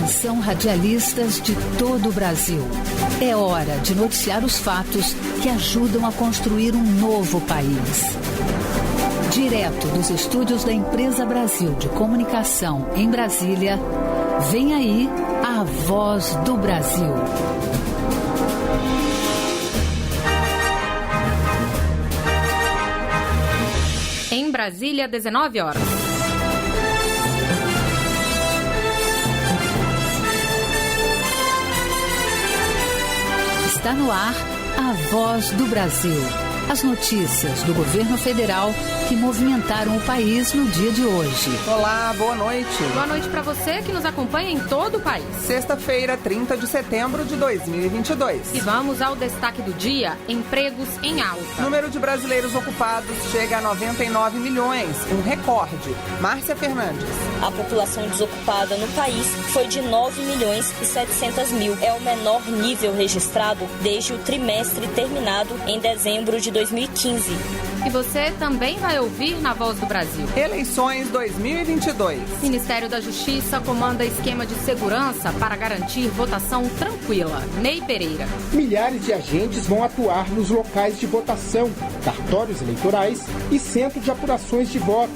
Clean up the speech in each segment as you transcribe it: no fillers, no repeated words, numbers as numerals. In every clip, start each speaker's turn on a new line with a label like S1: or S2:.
S1: Atenção, radialistas de todo o Brasil. É hora de noticiar os fatos que ajudam a construir um novo país. Direto dos estúdios da Empresa Brasil de Comunicação em Brasília, vem aí a Voz do Brasil.
S2: Em Brasília, 19 horas.
S1: Está no ar a Voz do Brasil. As notícias do governo federal que movimentaram o país no dia de hoje.
S3: Olá, boa noite.
S2: Boa noite para você que nos acompanha em todo o país.
S3: Sexta-feira, 30 de setembro de 2022.
S2: E vamos ao destaque do dia: empregos em alta.
S3: Número de brasileiros ocupados chega a 99 milhões, um recorde. Márcia Fernandes.
S4: A população desocupada no país foi de 9 milhões e 700 mil. É o menor nível registrado desde o trimestre terminado em dezembro de 2015.
S2: E você também vai ouvir na Voz do Brasil.
S3: Eleições 2022.
S2: Ministério da Justiça comanda esquema de segurança para garantir votação tranquila. Ney Pereira.
S5: Milhares de agentes vão atuar nos locais de votação, cartórios eleitorais e centros de apurações de voto.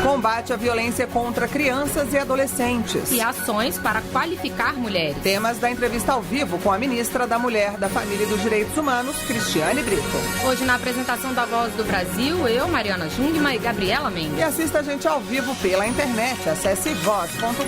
S3: Combate à violência contra crianças e adolescentes.
S2: E ações para qualificar mulheres.
S3: Temas da entrevista ao vivo com a ministra da Mulher, da Família e dos Direitos Humanos, Cristiane Brito.
S2: Hoje, na apresentação da Voz do Brasil, eu, Mariana Jungmann e Gabriela Mendes.
S3: E assista a gente ao vivo pela internet. Acesse voz.gov.br.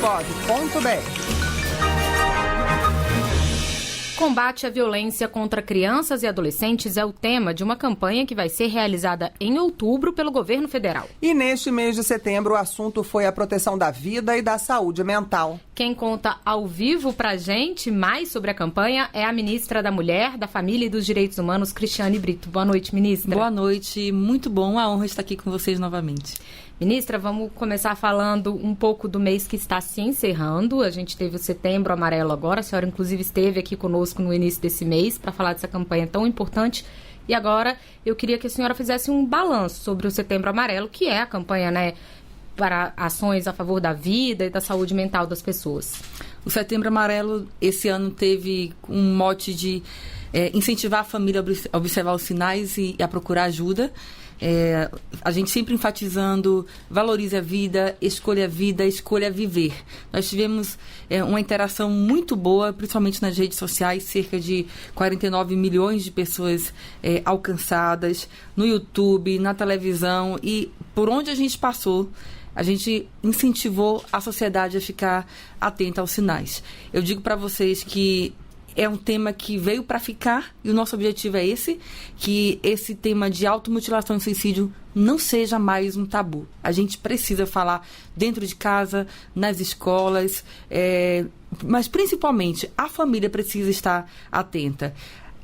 S2: Combate à violência contra crianças e adolescentes é o tema de uma campanha que vai ser realizada em outubro pelo governo federal.
S3: E neste mês de setembro, o assunto foi a proteção da vida e da saúde mental.
S2: Quem conta ao vivo pra gente mais sobre a campanha é a ministra da Mulher, da Família e dos Direitos Humanos, Cristiane Brito. Boa noite, ministra.
S6: Boa noite, muito bom, a honra estar aqui com vocês novamente.
S2: Ministra, vamos começar falando um pouco do mês que está se encerrando. A gente teve o Setembro Amarelo agora, a senhora inclusive esteve aqui conosco no início desse mês para falar dessa campanha tão importante. E agora eu queria que a senhora fizesse um balanço sobre o Setembro Amarelo, que é a campanha, né, para ações a favor da vida e da saúde mental das pessoas.
S6: O Setembro Amarelo esse ano teve um mote de incentivar a família a observar os sinais e a procurar ajuda. A gente sempre enfatizando, valorize a vida, escolha viver. Nós tivemos uma interação muito boa, principalmente nas redes sociais, cerca de 49 milhões de pessoas alcançadas, no YouTube, na televisão, e por onde a gente passou, a gente incentivou a sociedade a ficar atenta aos sinais. Eu digo para vocês que é um tema que veio para ficar e o nosso objetivo é esse, que esse tema de automutilação e suicídio não seja mais um tabu. A gente precisa falar dentro de casa, nas escolas, mas principalmente a família precisa estar atenta.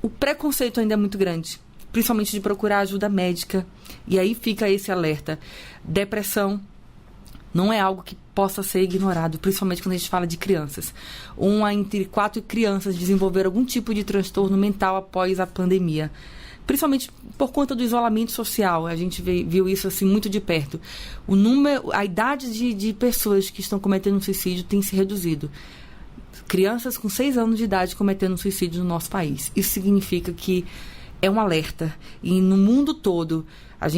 S6: O preconceito ainda é muito grande, principalmente de procurar ajuda médica, e aí fica esse alerta. Depressão não é algo que possa ser ignorado, principalmente quando a gente fala de crianças. 1 entre 4 crianças desenvolveram algum tipo de transtorno mental após a pandemia, principalmente por conta do isolamento social. A gente viu isso assim muito de perto. A idade de pessoas que estão cometendo suicídio tem se reduzido. Crianças com 6 anos de idade cometendo suicídio no nosso país. Isso significa que é um alerta. E no mundo todo, a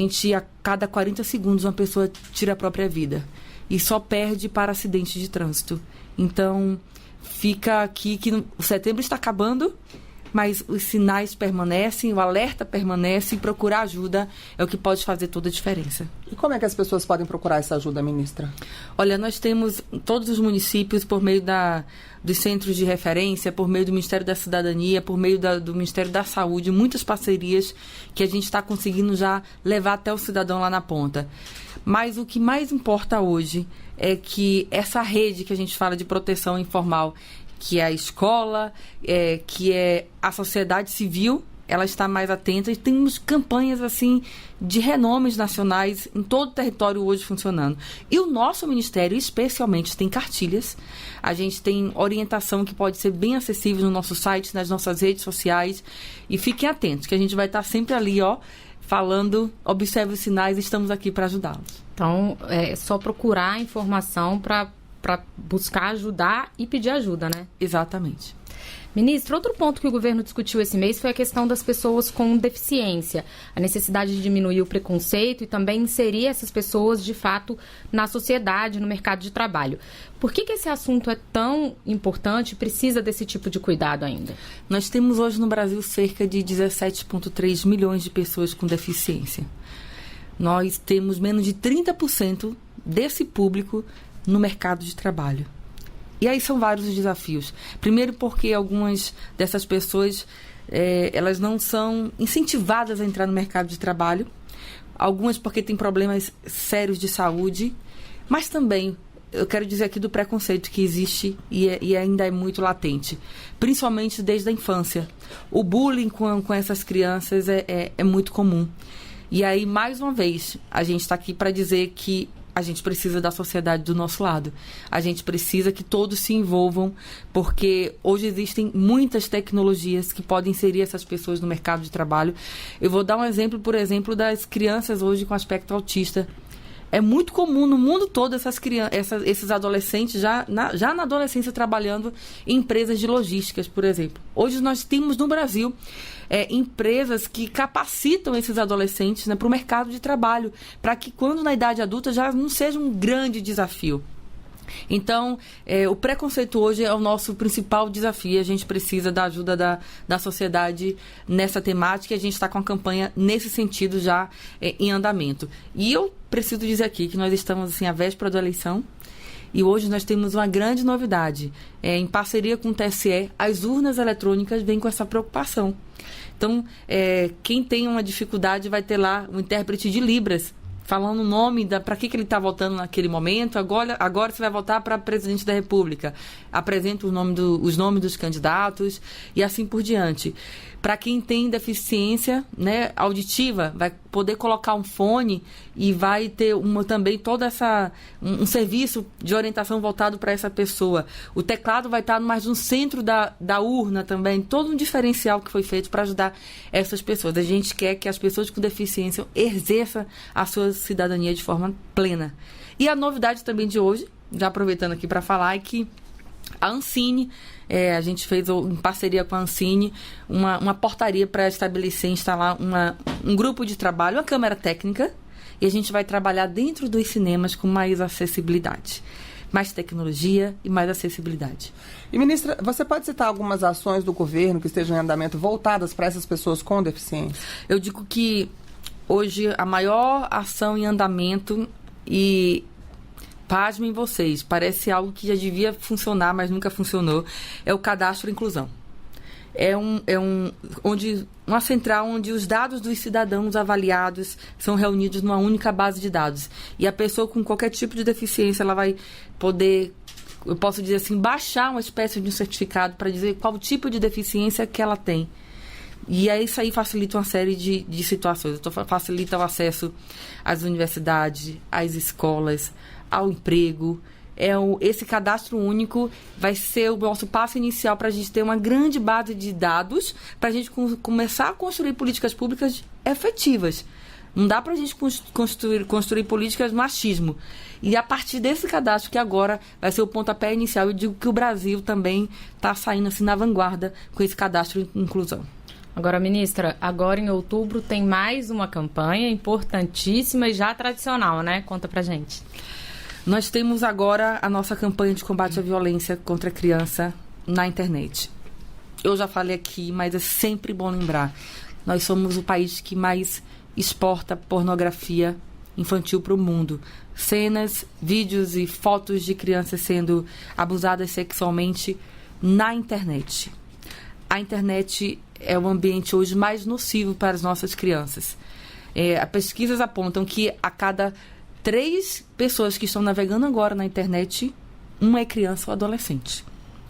S6: cada 40 segundos, uma pessoa tira a própria vida. E só perde para acidente de trânsito. Então, fica aqui que o setembro está acabando, mas os sinais permanecem, o alerta permanece, e procurar ajuda é o que pode fazer toda a diferença.
S3: E como é que as pessoas podem procurar essa ajuda, ministra?
S6: Olha, nós temos todos os municípios, por meio dos centros de referência, por meio do Ministério da Cidadania, por meio do Ministério da Saúde, muitas parcerias que a gente está conseguindo já levar até o cidadão lá na ponta. Mas o que mais importa hoje é que essa rede que a gente fala de proteção informal, que é a escola, que é a sociedade civil, ela está mais atenta, e temos campanhas assim de renomes nacionais em todo o território hoje funcionando. E o nosso ministério, especialmente, tem cartilhas, a gente tem orientação que pode ser bem acessível no nosso site, nas nossas redes sociais, e fiquem atentos, que a gente vai estar sempre ali, falando, observe os sinais, estamos aqui para ajudá-los.
S2: Então, é só procurar informação para para buscar ajudar e pedir ajuda, né?
S6: Exatamente.
S2: Ministro, outro ponto que o governo discutiu esse mês foi a questão das pessoas com deficiência, a necessidade de diminuir o preconceito e também inserir essas pessoas, de fato, na sociedade, no mercado de trabalho. Por que esse assunto é tão importante e precisa desse tipo de cuidado ainda?
S6: Nós temos hoje no Brasil cerca de 17,3 milhões de pessoas com deficiência. Nós temos menos de 30% desse público no mercado de trabalho. E aí são vários os desafios. Primeiro porque algumas dessas pessoas, elas não são incentivadas a entrar no mercado de trabalho. Algumas porque têm problemas sérios de saúde. Mas também, eu quero dizer aqui do preconceito que existe e ainda é muito latente. Principalmente desde a infância. O bullying com essas crianças é muito comum. E aí, mais uma vez, a gente está aqui para dizer que a gente precisa da sociedade do nosso lado. A gente precisa que todos se envolvam, porque hoje existem muitas tecnologias que podem inserir essas pessoas no mercado de trabalho. Eu vou dar um exemplo, por exemplo, das crianças hoje com aspecto autista. É muito comum no mundo todo esses adolescentes já na adolescência trabalhando em empresas de logísticas, por exemplo. Hoje nós temos no Brasil empresas que capacitam esses adolescentes, né, para o mercado de trabalho, para que quando na idade adulta já não seja um grande desafio. Então, o preconceito hoje é o nosso principal desafio. A gente precisa da ajuda da sociedade nessa temática e a gente está com a campanha nesse sentido já em andamento. E eu preciso dizer aqui que nós estamos assim, à véspera da eleição e hoje nós temos uma grande novidade. Em parceria com o TSE, as urnas eletrônicas vêm com essa preocupação. Então, quem tem uma dificuldade vai ter lá um intérprete de Libras, falando o nome, para que ele está votando naquele momento. Agora você vai votar para presidente da República. Apresenta os nomes dos candidatos e assim por diante. Para quem tem deficiência, né, auditiva, vai poder colocar um fone e vai ter também todo um serviço de orientação voltado para essa pessoa. O teclado vai estar mais no centro da urna também. Todo um diferencial que foi feito para ajudar essas pessoas. A gente quer que as pessoas com deficiência exerçam a sua cidadania de forma plena. E a novidade também de hoje, já aproveitando aqui para falar, é que a Ancine, a gente fez em parceria com a Ancine uma portaria para estabelecer, instalar um grupo de trabalho, uma câmara técnica, e a gente vai trabalhar dentro dos cinemas com mais acessibilidade. Mais tecnologia e mais acessibilidade.
S3: E, ministra, você pode citar algumas ações do governo que estejam em andamento voltadas para essas pessoas com deficiência?
S6: Eu digo que hoje a maior ação em andamento um pasmem vocês, parece algo que já devia funcionar, mas nunca funcionou, é o cadastro inclusão. É uma central onde os dados dos cidadãos avaliados são reunidos numa única base de dados. E a pessoa com qualquer tipo de deficiência, ela vai poder, eu posso dizer assim, baixar uma espécie de um certificado para dizer qual tipo de deficiência que ela tem. E aí isso aí facilita uma série de situações. Facilita o acesso às universidades, às escolas, ao emprego. Esse cadastro único vai ser o nosso passo inicial para a gente ter uma grande base de dados para a gente começar a construir políticas públicas efetivas. Não dá para a gente construir políticas no achismo. E a partir desse cadastro, que agora vai ser o pontapé inicial, eu digo que o Brasil também está saindo assim na vanguarda com esse cadastro de inclusão.
S2: Agora, ministra, agora em outubro tem mais uma campanha importantíssima e já tradicional, né? Conta pra gente.
S6: Nós temos agora a nossa campanha de combate à violência contra a criança na internet. Eu já falei aqui, mas é sempre bom lembrar. Nós somos o país que mais exporta pornografia infantil para o mundo. Cenas, vídeos e fotos de crianças sendo abusadas sexualmente na internet. A internet é o ambiente hoje mais nocivo para as nossas crianças. As pesquisas apontam que a cada 3 pessoas que estão navegando agora na internet, uma é criança ou adolescente.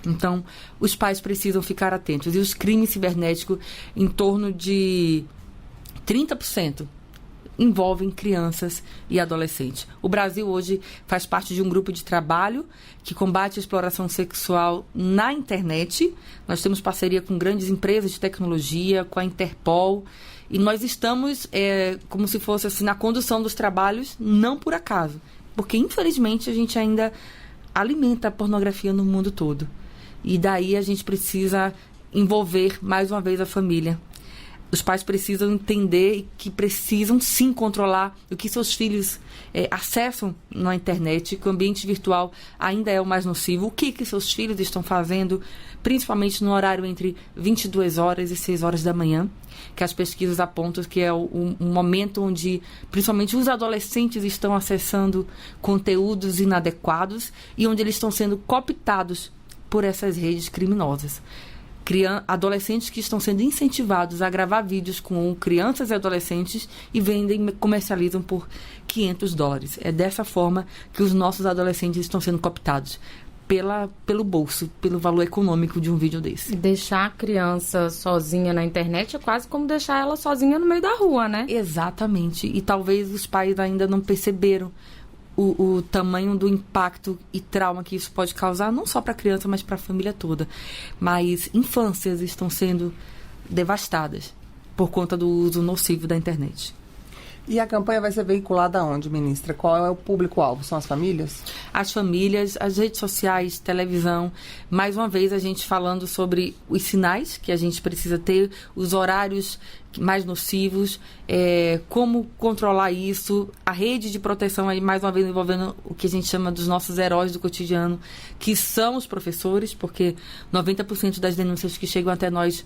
S6: Então, os pais precisam ficar atentos. E os crimes cibernéticos, em torno de 30%, envolvem crianças e adolescentes. O Brasil hoje faz parte de um grupo de trabalho que combate a exploração sexual na internet. Nós temos parceria com grandes empresas de tecnologia, com a Interpol, e nós estamos como se fosse assim, na condução dos trabalhos, não por acaso, porque infelizmente a gente ainda alimenta a pornografia no mundo todo. E daí a gente precisa envolver mais uma vez a família. Os pais precisam entender que precisam sim controlar o que seus filhos acessam na internet, que o ambiente virtual ainda é o mais nocivo, o que seus filhos estão fazendo, principalmente no horário entre 22 horas e 6 horas da manhã, que as pesquisas apontam que é um momento onde principalmente os adolescentes estão acessando conteúdos inadequados e onde eles estão sendo cooptados por essas redes criminosas. Adolescentes que estão sendo incentivados a gravar vídeos com crianças e adolescentes e vendem, comercializam por $500. É dessa forma que os nossos adolescentes estão sendo cooptados pelo bolso, pelo valor econômico de um vídeo desse.
S2: Deixar a criança sozinha na internet é quase como deixar ela sozinha no meio da rua, né?
S6: Exatamente. E talvez os pais ainda não perceberam o tamanho do impacto e trauma que isso pode causar, não só para a criança, mas para a família toda. Mas infâncias estão sendo devastadas por conta do uso nocivo da internet.
S3: E a campanha vai ser veiculada aonde, ministra? Qual é o público-alvo? São as famílias?
S6: As famílias, as redes sociais, televisão. Mais uma vez, a gente falando sobre os sinais que a gente precisa ter, os horários mais nocivos, como controlar isso, a rede de proteção, aí mais uma vez envolvendo o que a gente chama dos nossos heróis do cotidiano, que são os professores, porque 90% das denúncias que chegam até nós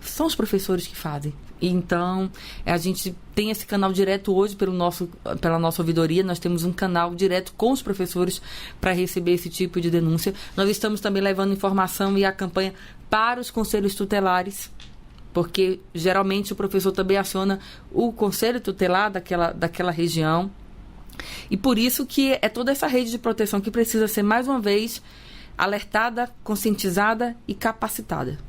S6: são os professores que fazem. Então, a gente tem esse canal direto hoje pela nossa ouvidoria. Nós temos um canal direto com os professores para receber esse tipo de denúncia. Nós estamos também levando informação e a campanha para os conselhos tutelares, porque geralmente o professor também aciona o conselho tutelar daquela região. E por isso que é toda essa rede de proteção que precisa ser, mais uma vez, alertada, conscientizada e capacitada.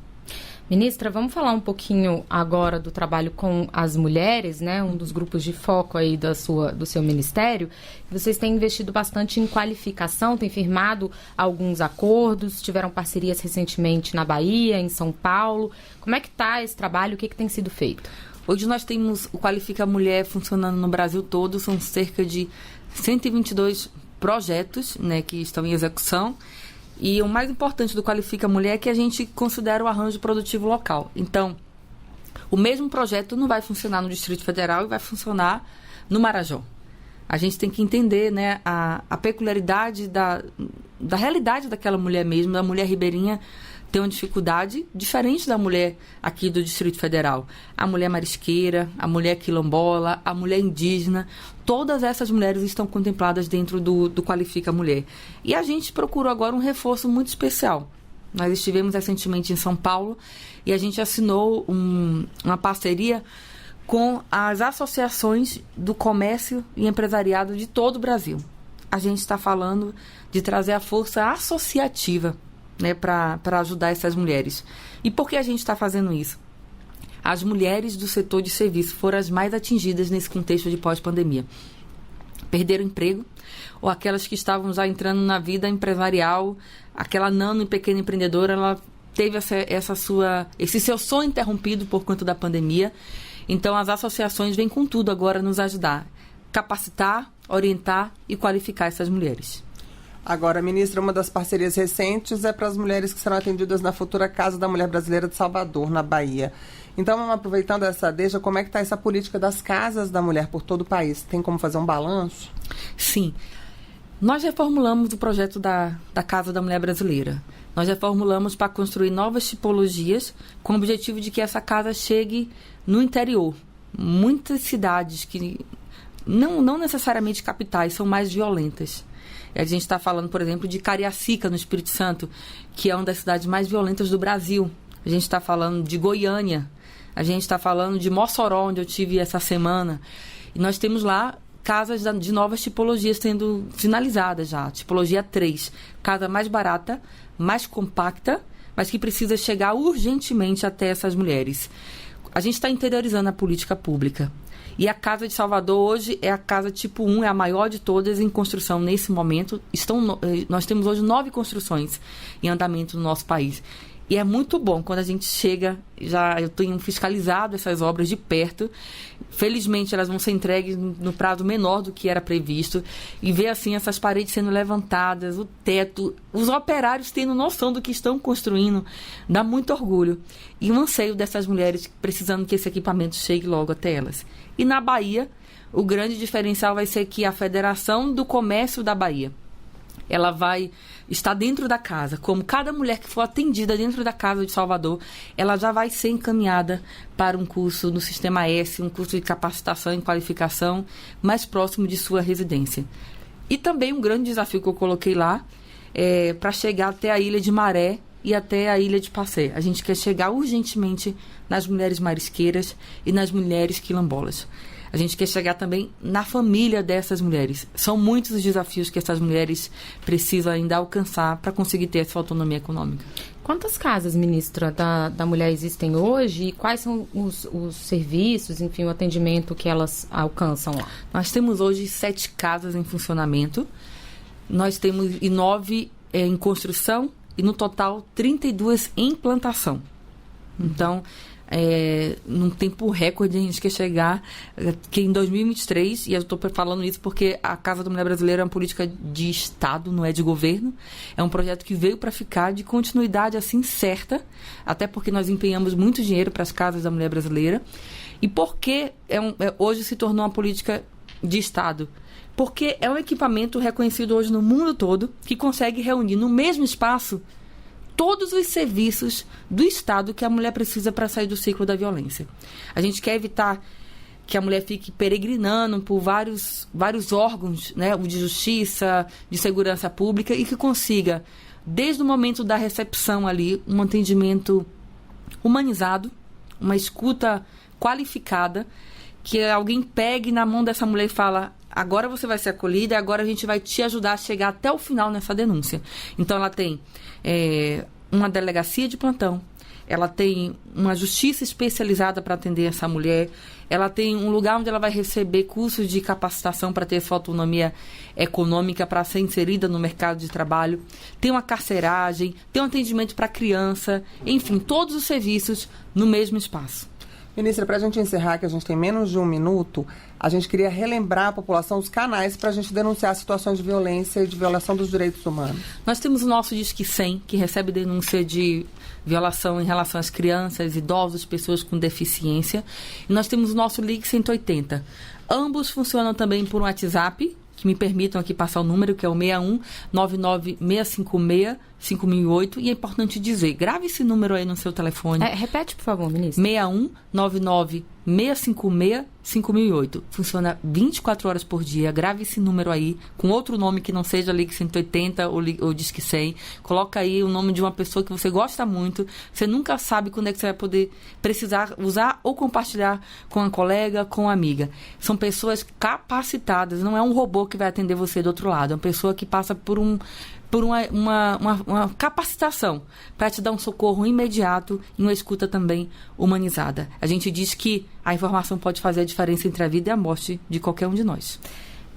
S2: Ministra, vamos falar um pouquinho agora do trabalho com as mulheres, né? Um dos grupos de foco aí do seu ministério. Vocês têm investido bastante em qualificação, têm firmado alguns acordos, tiveram parcerias recentemente na Bahia, em São Paulo. Como é que está esse trabalho? O que tem sido feito?
S6: Hoje nós temos o Qualifica Mulher funcionando no Brasil todo, são cerca de 122 projetos, né, que estão em execução. E o mais importante do Qualifica Mulher é que a gente considera o arranjo produtivo local. Então, o mesmo projeto não vai funcionar no Distrito Federal e vai funcionar no Marajó. A gente tem que entender, né, a peculiaridade da realidade daquela mulher mesmo, da mulher ribeirinha tem uma dificuldade diferente da mulher aqui do Distrito Federal. A mulher marisqueira, a mulher quilombola, a mulher indígena, todas essas mulheres estão contempladas dentro do Qualifica Mulher. E a gente procurou agora um reforço muito especial. Nós estivemos recentemente em São Paulo e a gente assinou uma parceria com as associações do comércio e empresariado de todo o Brasil. A gente está falando de trazer a força associativa, né, para ajudar essas mulheres. E por que a gente está fazendo isso? As mulheres do setor de serviço foram as mais atingidas nesse contexto de pós-pandemia. Perderam emprego, ou aquelas que estavam já entrando na vida empresarial, aquela nano e pequena empreendedora, ela teve esse seu sonho interrompido por conta da pandemia. Então, as associações vêm com tudo agora nos ajudar, capacitar, orientar e qualificar essas mulheres.
S3: Agora, ministra, uma das parcerias recentes é para as mulheres que serão atendidas na futura Casa da Mulher Brasileira de Salvador, na Bahia. Então, vamos aproveitando essa deixa, como é que está essa política das casas da mulher por todo o país? Tem como fazer um balanço?
S6: Sim. Nós reformulamos o projeto da Casa da Mulher Brasileira. Nós reformulamos para construir novas tipologias com o objetivo de que essa casa chegue no interior. Muitas cidades que não necessariamente capitais são mais violentas. A gente está falando, por exemplo, de Cariacica, no Espírito Santo, que é uma das cidades mais violentas do Brasil. A gente está falando de Goiânia. A gente está falando de Mossoró, onde eu tive essa semana. E nós temos lá casas de novas tipologias sendo finalizadas já. Tipologia 3. Casa mais barata, mais compacta, mas que precisa chegar urgentemente até essas mulheres. A gente está interiorizando a política pública. E a Casa de Salvador hoje é a casa tipo 1, é a maior de todas em construção nesse momento. Nós temos hoje 9 construções em andamento no nosso país. E é muito bom quando a gente chega, eu tenho fiscalizado essas obras de perto. Felizmente, elas vão ser entregues no prazo menor do que era previsto. E ver, assim, essas paredes sendo levantadas, o teto, os operários tendo noção do que estão construindo, dá muito orgulho. E um anseio dessas mulheres precisando que esse equipamento chegue logo até elas. E na Bahia, o grande diferencial vai ser que a Federação do Comércio da Bahia, ela vai estar dentro da casa. Como cada mulher que for atendida dentro da casa de Salvador, ela já vai ser encaminhada para um curso no Sistema S, um curso de capacitação e qualificação mais próximo de sua residência. E também um grande desafio que eu coloquei lá é para chegar até a Ilha de Maré e até a Ilha de Passé. A gente quer chegar urgentemente nas mulheres marisqueiras e nas mulheres quilombolas. A gente quer chegar também na família dessas mulheres. São muitos os desafios que essas mulheres precisam ainda alcançar para conseguir ter essa autonomia econômica.
S2: Quantas casas, ministra, da mulher existem hoje e quais são os serviços, enfim, o atendimento que elas alcançam lá?
S6: Nós temos hoje 7 casas em funcionamento. Nós temos 9 em construção e, no total, 32 em implantação. Então, num tempo recorde, a gente quer chegar que em 2023, e eu estou falando isso porque a Casa da Mulher Brasileira é uma política de Estado, não é de governo, é um projeto que veio para ficar, de continuidade assim certa, até porque nós empenhamos muito dinheiro para as Casas da Mulher Brasileira. E por que hoje se tornou uma política de Estado? Porque é um equipamento reconhecido hoje no mundo todo, que consegue reunir no mesmo espaço todos os serviços do Estado que a mulher precisa para sair do ciclo da violência. A gente quer evitar que a mulher fique peregrinando por vários órgãos, né, de justiça, de segurança pública, e que consiga, desde o momento da recepção ali, um atendimento humanizado, uma escuta qualificada, que alguém pegue na mão dessa mulher e fala: agora você vai ser acolhida, agora a gente vai te ajudar a chegar até o final nessa denúncia. Então, ela tem uma delegacia de plantão, ela tem uma justiça especializada para atender essa mulher, ela tem um lugar onde ela vai receber cursos de capacitação para ter sua autonomia econômica, para ser inserida no mercado de trabalho, tem uma carceragem, tem um atendimento para criança, enfim, todos os serviços no mesmo espaço.
S3: Ministra, para a gente encerrar, que a gente tem menos de 1 minuto, a gente queria relembrar à população os canais para a gente denunciar situações de violência e de violação dos direitos humanos.
S6: Nós temos o nosso Disque 100, que recebe denúncia de violação em relação às crianças, idosos, pessoas com deficiência. E nós temos o nosso Ligue 180. Ambos funcionam também por um WhatsApp, que me permitam aqui passar o número, que é o 61-99656-5008. E é importante dizer, grave esse número aí no seu telefone.
S2: Repete, por favor, ministra.
S6: 61-99656-5008. Funciona 24 horas por dia. Grave esse número aí, com outro nome que não seja Ligue 180 ou Disque 100. Coloca aí o nome de uma pessoa que você gosta muito. Você nunca sabe quando é que você vai poder precisar usar ou compartilhar com a colega, com a amiga. São pessoas capacitadas, não é um robô que vai atender você do outro lado. É uma pessoa que passa por uma capacitação para te dar um socorro imediato e uma escuta também humanizada. A gente diz que a informação pode fazer a diferença entre a vida e a morte de qualquer um de nós.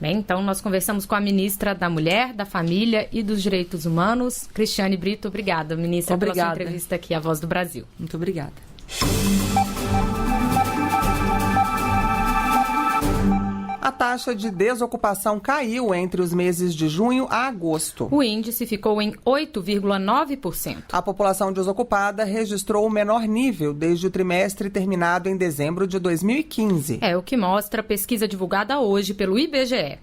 S2: Bem, então nós conversamos com a ministra da Mulher, da Família e dos Direitos Humanos, Cristiane Brito. Obrigada, ministra, pela sua entrevista aqui à Voz do Brasil.
S6: Muito obrigada.
S3: A taxa de desocupação caiu entre os meses de junho a agosto.
S2: O índice ficou em 8,9%.
S3: A população desocupada registrou o menor nível desde o trimestre terminado em dezembro de 2015.
S2: É o que mostra a pesquisa divulgada hoje pelo IBGE.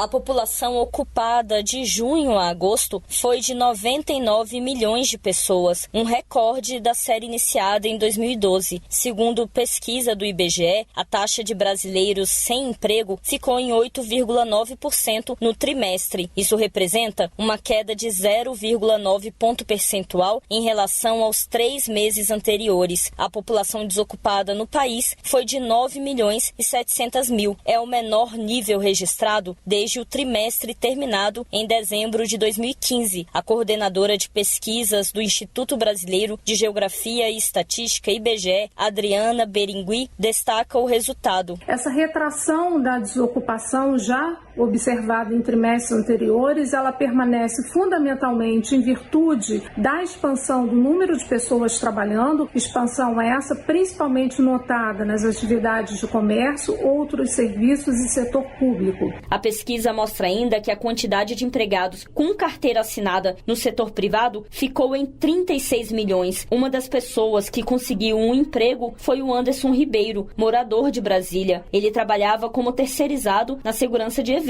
S4: A população ocupada de junho a agosto foi de 99 milhões de pessoas, um recorde da série iniciada em 2012. Segundo pesquisa do IBGE, a taxa de brasileiros sem emprego ficou em 8,9% no trimestre. Isso representa uma queda de 0,9 ponto percentual em relação aos 3 meses anteriores. A população desocupada no país foi de 9 milhões e 700 mil. É o menor nível registrado desde desde o trimestre terminado em dezembro de 2015. A coordenadora de pesquisas do Instituto Brasileiro de Geografia e Estatística, IBGE, Adriana Berengui, destaca o resultado.
S7: Essa retração da desocupação já observada em trimestres anteriores, ela permanece fundamentalmente em virtude da expansão do número de pessoas trabalhando, expansão essa principalmente notada nas atividades de comércio, outros serviços e setor público.
S4: A pesquisa mostra ainda que a quantidade de empregados com carteira assinada no setor privado ficou em 36 milhões. Uma das pessoas que conseguiu um emprego foi o Anderson Ribeiro, morador de Brasília. Ele trabalhava como terceirizado na segurança de eventos.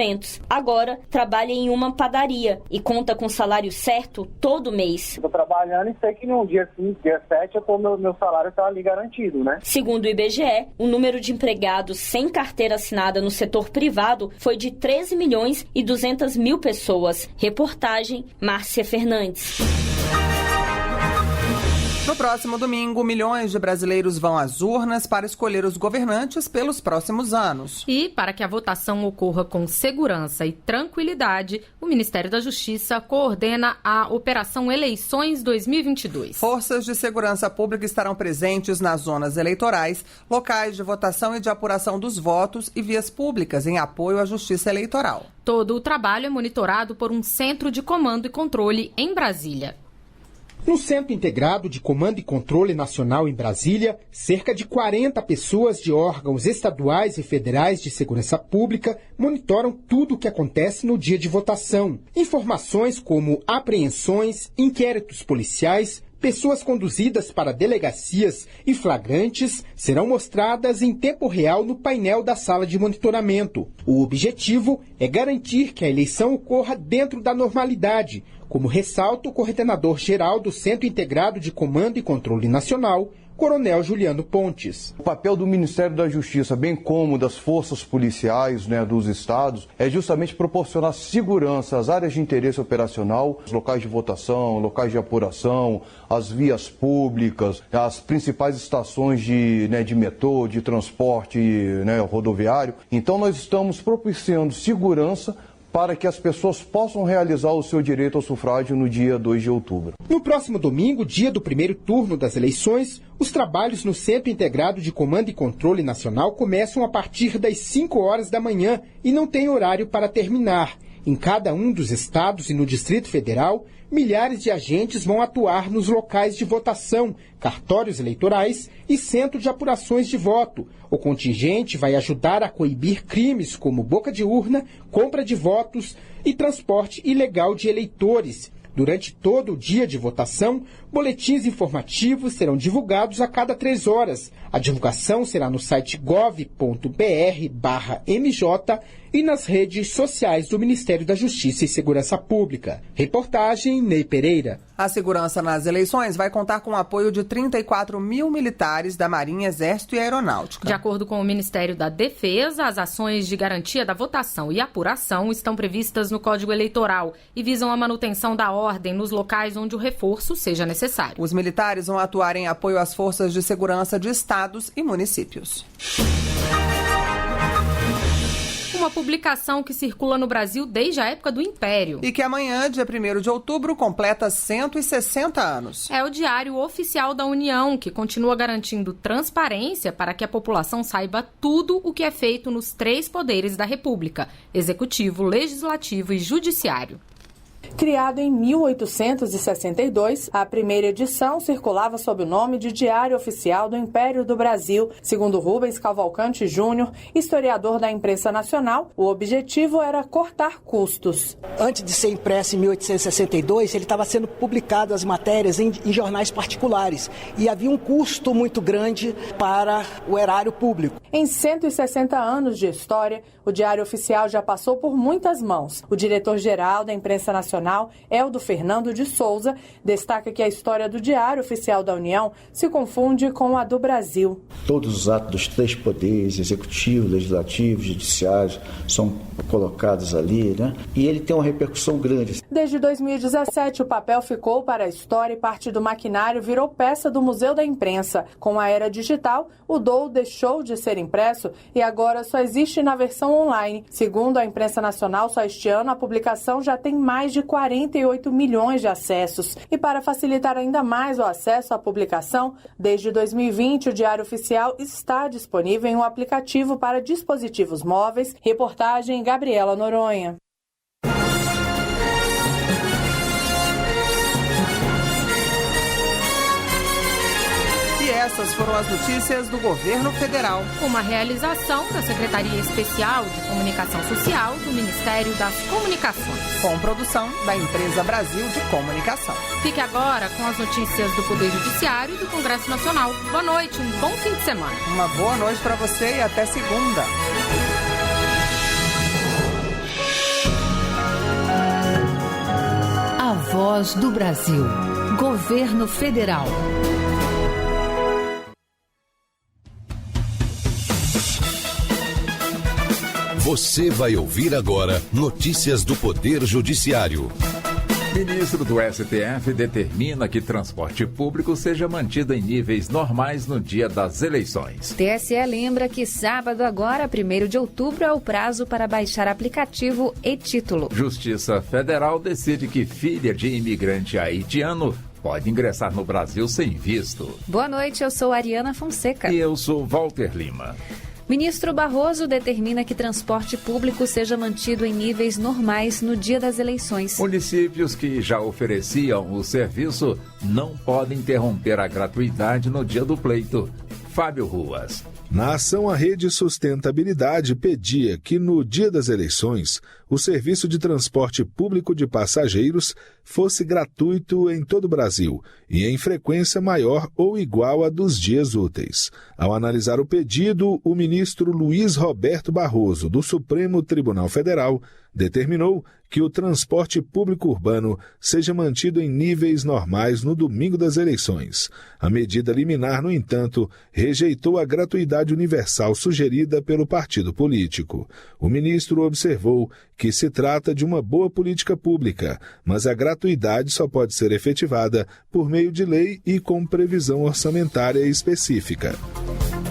S4: Agora, trabalha em uma padaria e conta com salário certo todo mês.
S8: Estou trabalhando e sei que no dia 5, dia 7, meu salário está ali garantido, né?
S4: Segundo o IBGE, o número de empregados sem carteira assinada no setor privado foi de 13 milhões e 200 mil pessoas. Reportagem, Márcia Fernandes.
S3: No próximo domingo, milhões de brasileiros vão às urnas para escolher os governantes pelos próximos anos.
S2: E, para que a votação ocorra com segurança e tranquilidade, o Ministério da Justiça coordena a Operação Eleições 2022.
S3: Forças de segurança pública estarão presentes nas zonas eleitorais, locais de votação e de apuração dos votos e vias públicas em apoio à justiça eleitoral.
S2: Todo o trabalho é monitorado por um centro de comando e controle em Brasília.
S5: No Centro Integrado de Comando e Controle Nacional em Brasília, cerca de 40 pessoas de órgãos estaduais e federais de segurança pública monitoram tudo o que acontece no dia de votação. Informações como apreensões, inquéritos policiais, pessoas conduzidas para delegacias e flagrantes serão mostradas em tempo real no painel da sala de monitoramento. O objetivo é garantir que a eleição ocorra dentro da normalidade, como ressalta o coordenador-geral do Centro Integrado de Comando e Controle Nacional, Coronel Juliano Pontes.
S9: O papel do Ministério da Justiça, bem como das forças policiais, dos estados, é justamente proporcionar segurança às áreas de interesse operacional, os locais de votação, locais de apuração, as vias públicas, as principais estações de metrô, de transporte rodoviário. Então nós estamos propiciando segurança para que as pessoas possam realizar o seu direito ao sufrágio no dia 2 de outubro.
S5: No próximo domingo, dia do primeiro turno das eleições, os trabalhos no Centro Integrado de Comando e Controle Nacional começam a partir das 5 horas da manhã e não tem horário para terminar. Em cada um dos estados e no Distrito Federal, milhares de agentes vão atuar nos locais de votação, cartórios eleitorais e centro de apurações de voto. O contingente vai ajudar a coibir crimes como boca de urna, compra de votos e transporte ilegal de eleitores. Durante todo o dia de votação, boletins informativos serão divulgados a cada 3 horas. A divulgação será no site gov.br/mj e nas redes sociais do Ministério da Justiça e Segurança Pública. Reportagem Ney Pereira.
S3: A segurança nas eleições vai contar com o apoio de 34 mil militares da Marinha, Exército e Aeronáutica.
S2: De acordo com o Ministério da Defesa, as ações de garantia da votação e apuração estão previstas no Código Eleitoral e visam a manutenção da ordem nos locais onde o reforço seja necessário.
S3: Os militares vão atuar em apoio às forças de segurança de estados e municípios.
S2: Uma publicação que circula no Brasil desde a época do Império.
S3: E que amanhã, dia 1º de outubro, completa 160 anos.
S2: É o Diário Oficial da União, que continua garantindo transparência para que a população saiba tudo o que é feito nos 3 poderes da República: Executivo, Legislativo e Judiciário.
S10: Criado em 1862, a primeira edição circulava sob o nome de Diário Oficial do Império do Brasil. Segundo Rubens Cavalcante Júnior, historiador da imprensa nacional, o objetivo era cortar custos.
S11: Antes de ser impresso em 1862, ele estava sendo publicado as matérias em jornais particulares e havia um custo muito grande para o erário público.
S10: Em 160 anos de história, o Diário Oficial já passou por muitas mãos. O diretor-geral da imprensa nacional, Eldo Fernando de Souza, destaca que a história do Diário Oficial da União se confunde com a do Brasil.
S12: Todos os atos dos 3 poderes, executivo, legislativo, judiciário, são colocados ali, E ele tem uma repercussão grande.
S10: desde 2017, o papel ficou para a história e parte do maquinário virou peça do Museu da Imprensa. Com a era digital, o DOU deixou de ser impresso e agora só existe na versão online. Segundo a imprensa nacional, só este ano a publicação já tem mais de 48 milhões de acessos. E para facilitar ainda mais o acesso à publicação, desde 2020 o Diário Oficial está disponível em um aplicativo para dispositivos móveis. Reportagem Gabriela Noronha.
S3: Essas foram as notícias do Governo Federal.
S2: Uma realização da Secretaria Especial de Comunicação Social do Ministério das Comunicações.
S3: Com produção da Empresa Brasil de Comunicação.
S2: Fique agora com as notícias do Poder Judiciário e do Congresso Nacional. Boa noite, um bom fim de semana.
S3: Uma boa noite para você e até segunda.
S1: A Voz do Brasil. Governo Federal.
S13: Você vai ouvir agora notícias do Poder Judiciário.
S14: Ministro do STF determina que transporte público seja mantido em níveis normais no dia das eleições.
S15: TSE lembra que sábado agora, 1º de outubro, é o prazo para baixar aplicativo e-título.
S14: Justiça Federal decide que filha de imigrante haitiano pode ingressar no Brasil sem visto.
S15: Boa noite, eu sou Ariana Fonseca.
S14: E eu sou Walter Lima.
S15: Ministro Barroso determina que transporte público seja mantido em níveis normais no dia das eleições.
S14: Municípios que já ofereciam o serviço não podem interromper a gratuidade no dia do pleito. Fábio Ruas.
S16: Na ação, a Rede Sustentabilidade pedia que, no dia das eleições, o serviço de transporte público de passageiros fosse gratuito em todo o Brasil e em frequência maior ou igual à dos dias úteis. Ao analisar o pedido, o ministro Luiz Roberto Barroso, do Supremo Tribunal Federal, determinou que o transporte público urbano seja mantido em níveis normais no domingo das eleições. A medida liminar, no entanto, rejeitou a gratuidade universal sugerida pelo partido político. O ministro observou que se trata de uma boa política pública, mas a gratuidade só pode ser efetivada por meio de lei e com previsão orçamentária específica.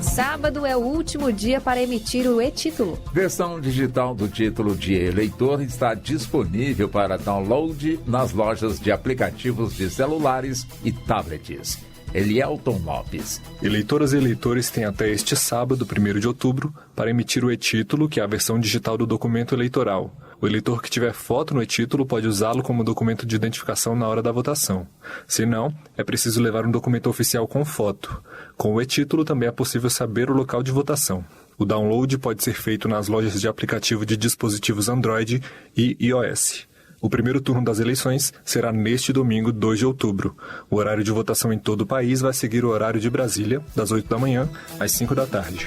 S15: Sábado é o último dia para emitir o e-título.
S14: Versão digital do título de eleitor está disponível para download nas lojas de aplicativos de celulares e tablets. Elielton Lopes.
S17: Eleitoras e eleitores têm até este sábado, 1º de outubro, para emitir o e-título, que é a versão digital do documento eleitoral. O eleitor que tiver foto no e-título pode usá-lo como documento de identificação na hora da votação. Se não, é preciso levar um documento oficial com foto. Com o e-título também é possível saber o local de votação. O download pode ser feito nas lojas de aplicativo de dispositivos Android e iOS. O primeiro turno das eleições será neste domingo, 2 de outubro. O horário de votação em todo o país vai seguir o horário de Brasília, das 8 da manhã às 5 da tarde.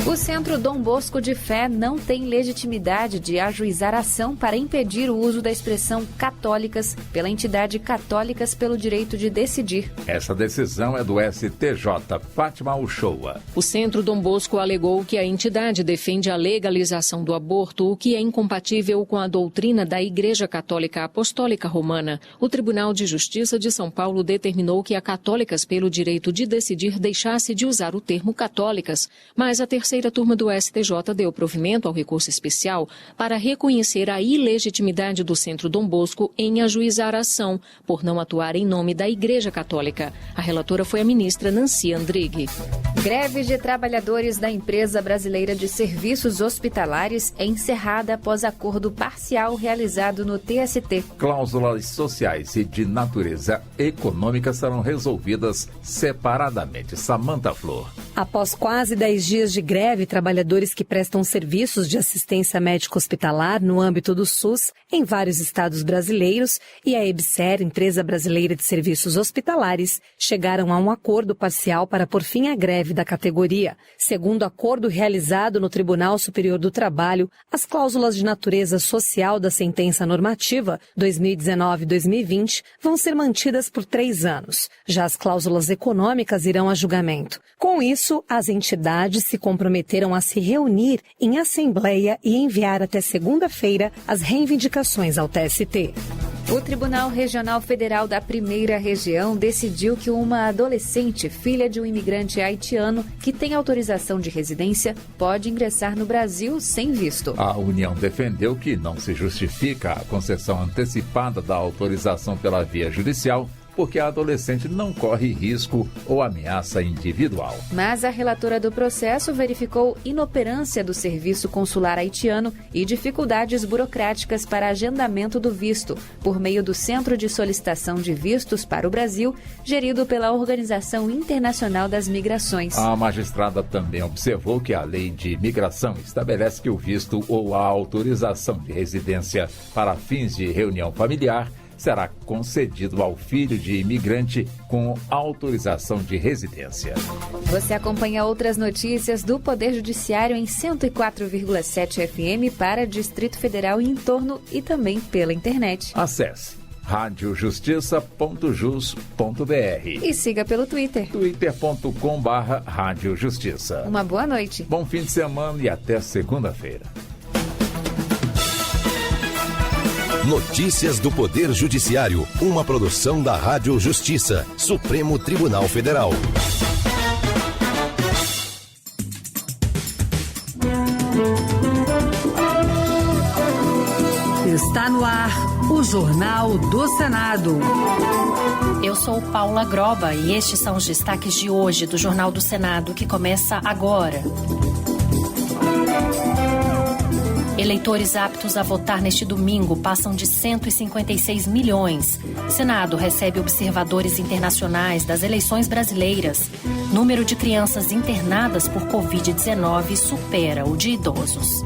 S15: O Centro Dom Bosco de Fé não tem legitimidade de ajuizar ação para impedir o uso da expressão católicas pela entidade Católicas pelo Direito de Decidir.
S14: Essa decisão é do STJ. Fátima Uchoa.
S18: O Centro Dom Bosco alegou que a entidade defende a legalização do aborto, o que é incompatível com a doutrina da Igreja Católica Apostólica Romana. O Tribunal de Justiça de São Paulo determinou que a Católicas pelo Direito de Decidir deixasse de usar o termo católicas, mas a terceira turma do STJ deu provimento ao recurso especial para reconhecer a ilegitimidade do Centro Dom Bosco em ajuizar a ação, por não atuar em nome da Igreja Católica. A relatora foi a ministra Nancy Andrighi.
S15: Greve de trabalhadores da Empresa Brasileira de Serviços Hospitalares é encerrada após acordo parcial realizado no TST.
S14: Cláusulas sociais e de natureza econômica serão resolvidas separadamente. Samantha Flor.
S19: Após quase 10 dias de greve, trabalhadores que prestam serviços de assistência médico-hospitalar no âmbito do SUS em vários estados brasileiros e a EBSER, Empresa Brasileira de Serviços Hospitalares, chegaram a um acordo parcial para pôr fim à greve da categoria. Segundo acordo realizado no Tribunal Superior do Trabalho, as cláusulas de natureza social da sentença normativa 2019-2020 vão ser mantidas por 3 anos. Já as cláusulas econômicas irão a julgamento. Com isso, as entidades se comprometeram a se reunir em assembleia e enviar até segunda-feira as reivindicações ao TST.
S15: O Tribunal Regional Federal da Primeira Região decidiu que uma adolescente, filha de um imigrante haitiano que tem autorização de residência, pode ingressar no Brasil sem visto.
S14: A União defendeu que não se justifica a concessão antecipada da autorização pela via judicial, porque a adolescente não corre risco ou ameaça individual.
S15: Mas a relatora do processo verificou inoperância do serviço consular haitiano e dificuldades burocráticas para agendamento do visto, por meio do Centro de Solicitação de Vistos para o Brasil, gerido pela Organização Internacional das Migrações.
S14: A magistrada também observou que a Lei de Migração estabelece que o visto ou a autorização de residência para fins de reunião familiar será concedido ao filho de imigrante com autorização de residência.
S15: Você acompanha outras notícias do Poder Judiciário em 104,7 FM para Distrito Federal e em torno e também pela internet.
S14: Acesse radiojustiça.jus.br
S15: e siga pelo Twitter.
S14: twitter.com/radiojustiça.
S15: Uma boa noite.
S14: Bom fim de semana e até segunda-feira.
S13: Notícias do Poder Judiciário, uma produção da Rádio Justiça, Supremo Tribunal Federal.
S1: Está no ar o Jornal do Senado.
S20: Eu sou Paula Groba e estes são os destaques de hoje do Jornal do Senado, que começa agora. Eleitores aptos a votar neste domingo passam de 156 milhões. Senado recebe observadores internacionais das eleições brasileiras. Número de crianças internadas por Covid-19 supera o de idosos.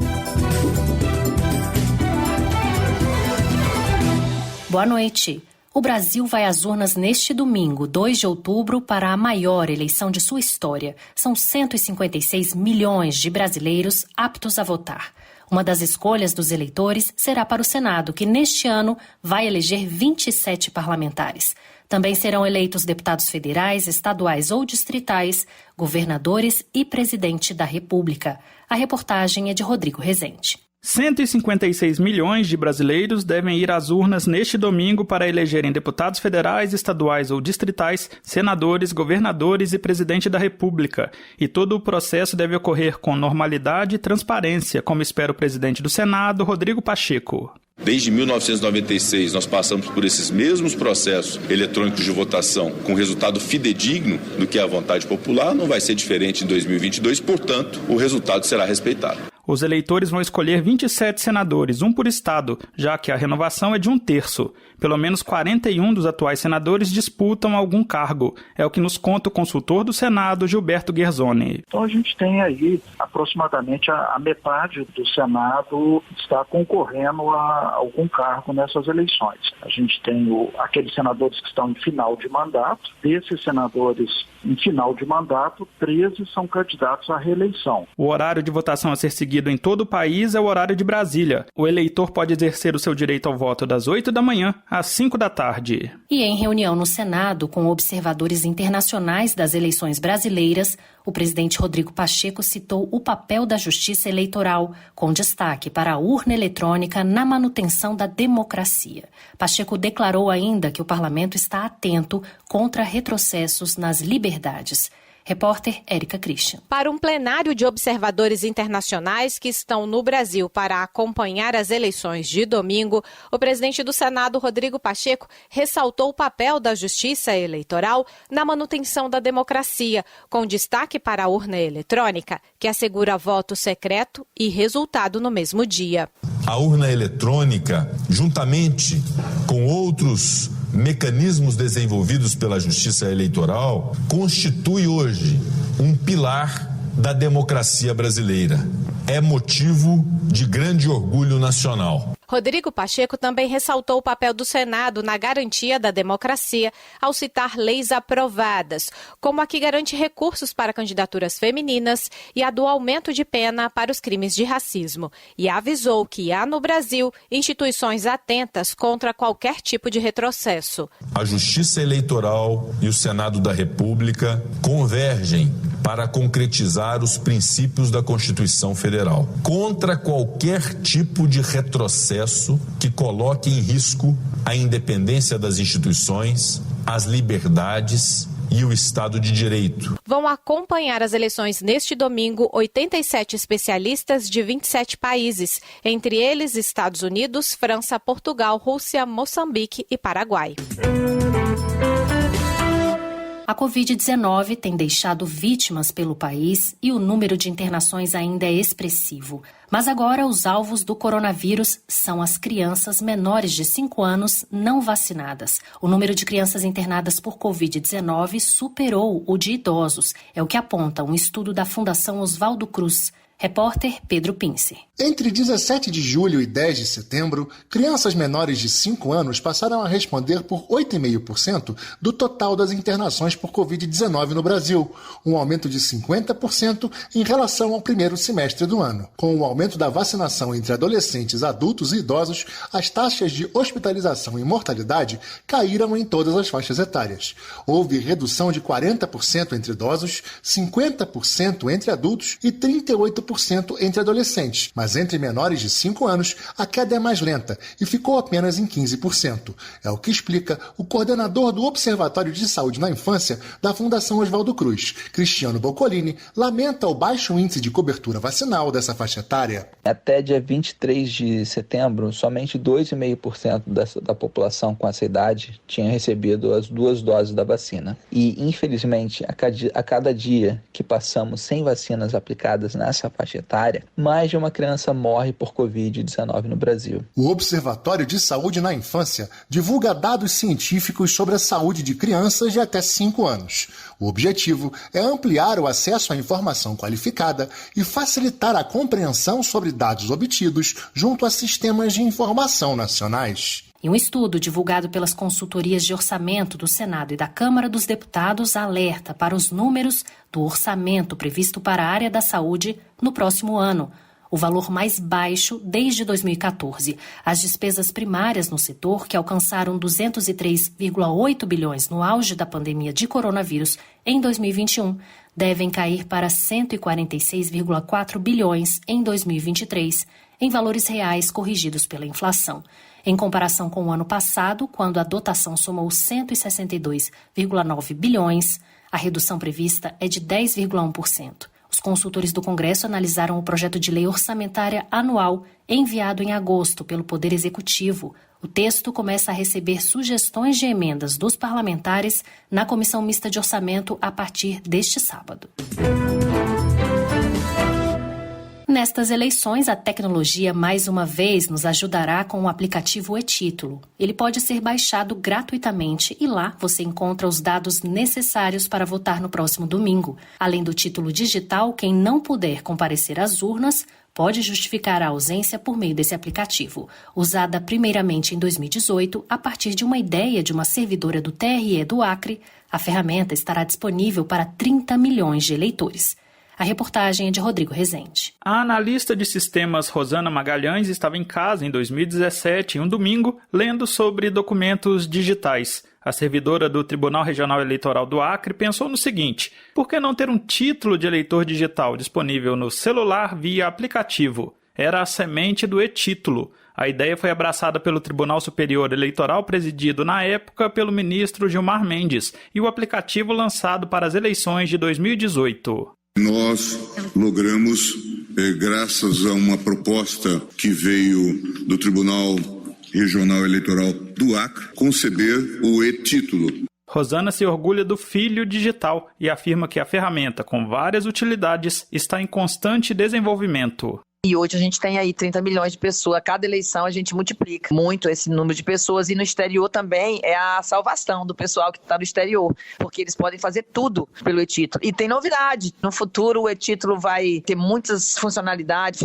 S20: Boa noite. O Brasil vai às urnas neste domingo, 2 de outubro, para a maior eleição de sua história. São 156 milhões de brasileiros aptos a votar. Uma das escolhas dos eleitores será para o Senado, que neste ano vai eleger 27 parlamentares. Também serão eleitos deputados federais, estaduais ou distritais, governadores e presidente da República. A reportagem é de Rodrigo Rezende.
S21: 156 milhões de brasileiros devem ir às urnas neste domingo para elegerem deputados federais, estaduais ou distritais, senadores, governadores e presidente da República. E todo o processo deve ocorrer com normalidade e transparência, como espera o presidente do Senado, Rodrigo Pacheco.
S22: Desde 1996, nós passamos por esses mesmos processos eletrônicos de votação com resultado fidedigno do que é a vontade popular. Não vai ser diferente em 2022, portanto, o resultado será respeitado.
S21: Os eleitores vão escolher 27 senadores, um por estado, já que a renovação é de 1/3. Pelo menos 41 dos atuais senadores disputam algum cargo. É o que nos conta o consultor do Senado, Gilberto Guerzoni.
S23: Então a gente tem aí aproximadamente a metade do Senado está concorrendo a algum cargo nessas eleições. A gente tem aqueles senadores que estão em final de mandato. Desses senadores em final de mandato, 13 são candidatos à reeleição.
S21: O horário de votação a ser seguido em todo o país é o horário de Brasília. O eleitor pode exercer o seu direito ao voto das 8 da manhã às 5 da tarde.
S20: E em reunião no Senado com observadores internacionais das eleições brasileiras, o presidente Rodrigo Pacheco citou o papel da justiça eleitoral, com destaque para a urna eletrônica na manutenção da democracia. Pacheco declarou ainda que o parlamento está atento contra retrocessos nas liberdades. Repórter Érica Christian.
S24: Para um plenário de observadores internacionais que estão no Brasil para acompanhar as eleições de domingo, o presidente do Senado, Rodrigo Pacheco, ressaltou o papel da justiça eleitoral na manutenção da democracia, com destaque para a urna eletrônica, que assegura voto secreto e resultado no mesmo dia.
S25: A urna eletrônica, juntamente com outros mecanismos desenvolvidos pela Justiça Eleitoral, constitui hoje um pilar da democracia brasileira. É motivo de grande orgulho nacional.
S24: Rodrigo Pacheco também ressaltou o papel do Senado na garantia da democracia ao citar leis aprovadas, como a que garante recursos para candidaturas femininas e a do aumento de pena para os crimes de racismo. E avisou que há no Brasil instituições atentas contra qualquer tipo de retrocesso.
S25: A Justiça Eleitoral e o Senado da República convergem para concretizar os princípios da Constituição Federal. Federal contra qualquer tipo de retrocesso que coloque em risco a independência das instituições, as liberdades e o Estado de Direito.
S24: Vão acompanhar as eleições neste domingo 87 especialistas de 27 países, entre eles Estados Unidos, França, Portugal, Rússia, Moçambique e Paraguai.
S20: A Covid-19 tem deixado vítimas pelo país e o número de internações ainda é expressivo. Mas agora os alvos do coronavírus são as crianças menores de 5 anos não vacinadas. O número de crianças internadas por Covid-19 superou o de idosos. É o que aponta um estudo da Fundação Oswaldo Cruz. Repórter Pedro Pince.
S4: Entre 17 de julho e 10 de setembro, crianças menores de 5 anos passaram a responder por 8,5% do total das internações por Covid-19 no Brasil, um aumento de 50% em relação ao primeiro semestre do ano. Com o aumento da vacinação entre adolescentes, adultos e idosos, as taxas de hospitalização e mortalidade caíram em todas as faixas etárias. Houve redução de 40% entre idosos, 50% entre adultos e 38% entre adolescentes, mas entre menores de 5 anos a queda é mais lenta e ficou apenas em 15%. É o que explica o coordenador do Observatório de Saúde na Infância da Fundação Oswaldo Cruz. Cristiano Boccolini lamenta o baixo índice de cobertura vacinal dessa faixa etária.
S6: Até dia 23 de setembro, somente 2,5% da população com essa idade tinha recebido as 2 doses da vacina. E, infelizmente, a cada dia que passamos sem vacinas aplicadas nessa faixa etária, mais de uma criança morre por Covid-19 no Brasil.
S4: O Observatório de Saúde na Infância divulga dados científicos sobre a saúde de crianças de até 5 anos. O objetivo é ampliar o acesso à informação qualificada e facilitar a compreensão sobre dados obtidos junto a sistemas de informação nacionais.
S20: E um estudo divulgado pelas consultorias de orçamento do Senado e da Câmara dos Deputados alerta para os números do orçamento previsto para a área da saúde no próximo ano, o valor mais baixo desde 2014. As despesas primárias no setor, que alcançaram 203,8 bilhões no auge da pandemia de coronavírus em 2021, devem cair para 146,4 bilhões em 2023, em valores reais corrigidos pela inflação. Em comparação com o ano passado, quando a dotação somou 162,9 bilhões, a redução prevista é de 10,1%. Os consultores do Congresso analisaram o projeto de lei orçamentária anual enviado em agosto pelo Poder Executivo. O texto começa a receber sugestões de emendas dos parlamentares na Comissão Mista de Orçamento a partir deste sábado. Nestas eleições, a tecnologia mais uma vez nos ajudará com o aplicativo e-Título. Ele pode ser baixado gratuitamente e lá você encontra os dados necessários para votar no próximo domingo. Além do título digital, quem não puder comparecer às urnas pode justificar a ausência por meio desse aplicativo. Usada primeiramente em 2018, a partir de uma ideia de uma servidora do TRE do Acre, a ferramenta estará disponível para 30 milhões de eleitores. A reportagem é de Rodrigo Rezende.
S21: A analista de sistemas Rosana Magalhães estava em casa em 2017, em um domingo, lendo sobre documentos digitais. A servidora do Tribunal Regional Eleitoral do Acre pensou no seguinte: por que não ter um título de eleitor digital disponível no celular via aplicativo? Era a semente do e-Título. A ideia foi abraçada pelo Tribunal Superior Eleitoral, presidido na época pelo ministro Gilmar Mendes, e o aplicativo lançado para as eleições de 2018.
S7: Nós logramos, graças a uma proposta que veio do Tribunal Regional Eleitoral do Acre, conceber o e-Título.
S21: Rosana se orgulha do filho digital e afirma que a ferramenta, com várias utilidades, está em constante desenvolvimento.
S8: E hoje a gente tem aí 30 milhões de pessoas. A cada eleição a gente multiplica muito esse número de pessoas. E no exterior também é a salvação do pessoal que está no exterior, porque eles podem fazer tudo pelo e-Título. E tem novidade. No futuro o e-Título vai ter muitas funcionalidade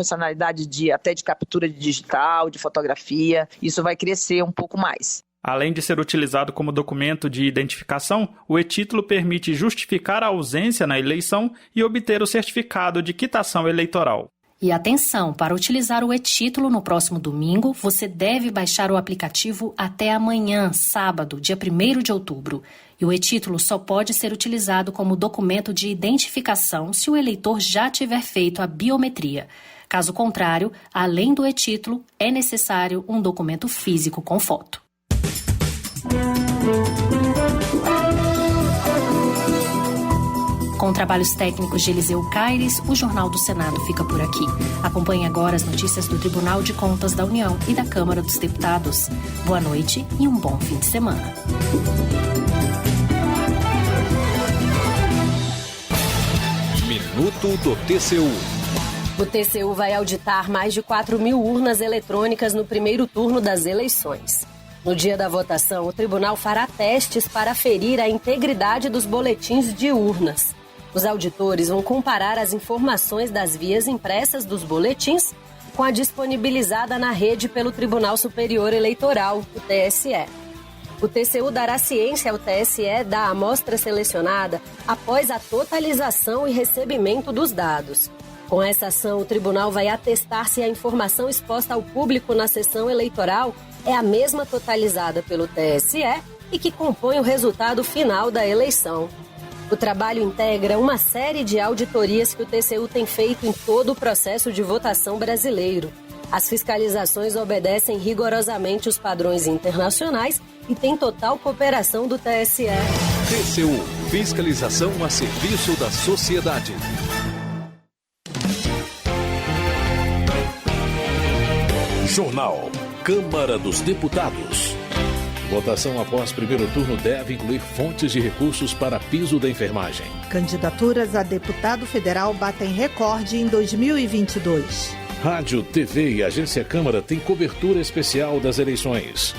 S8: até de captura de digital, de fotografia. Isso vai crescer um pouco mais.
S21: Além de ser utilizado como documento de identificação, o e-Título permite justificar a ausência na eleição e obter o certificado de quitação eleitoral.
S20: E atenção, para utilizar o e-Título no próximo domingo, você deve baixar o aplicativo até amanhã, sábado, dia 1º de outubro. E o e-Título só pode ser utilizado como documento de identificação se o eleitor já tiver feito a biometria. Caso contrário, além do e-título, é necessário um documento físico com foto. Com trabalhos técnicos de Eliseu Caires, o Jornal do Senado fica por aqui. Acompanhe agora as notícias do Tribunal de Contas da União e da Câmara dos Deputados. Boa noite e um bom fim de semana.
S13: Minuto do TCU.
S5: O TCU vai auditar mais de 4.000 urnas eletrônicas no primeiro turno das eleições. No dia da votação, o tribunal fará testes para aferir a integridade dos boletins de urnas. Os auditores vão comparar as informações das vias impressas dos boletins com a disponibilizada na rede pelo Tribunal Superior Eleitoral, o TSE. O TCU dará ciência ao TSE da amostra selecionada após a totalização e recebimento dos dados. Com essa ação, o tribunal vai atestar se a informação exposta ao público na sessão eleitoral é a mesma totalizada pelo TSE e que compõe o resultado final da eleição. O trabalho integra uma série de auditorias que o TCU tem feito em todo o processo de votação brasileiro. As fiscalizações obedecem rigorosamente os padrões internacionais e têm total cooperação do TSE.
S13: TCU, fiscalização a serviço da sociedade. Jornal Câmara dos Deputados. Votação após primeiro turno deve incluir fontes de recursos para piso da enfermagem.
S9: Candidaturas a deputado federal batem recorde em 2022.
S13: Rádio, TV e Agência Câmara têm cobertura especial das eleições.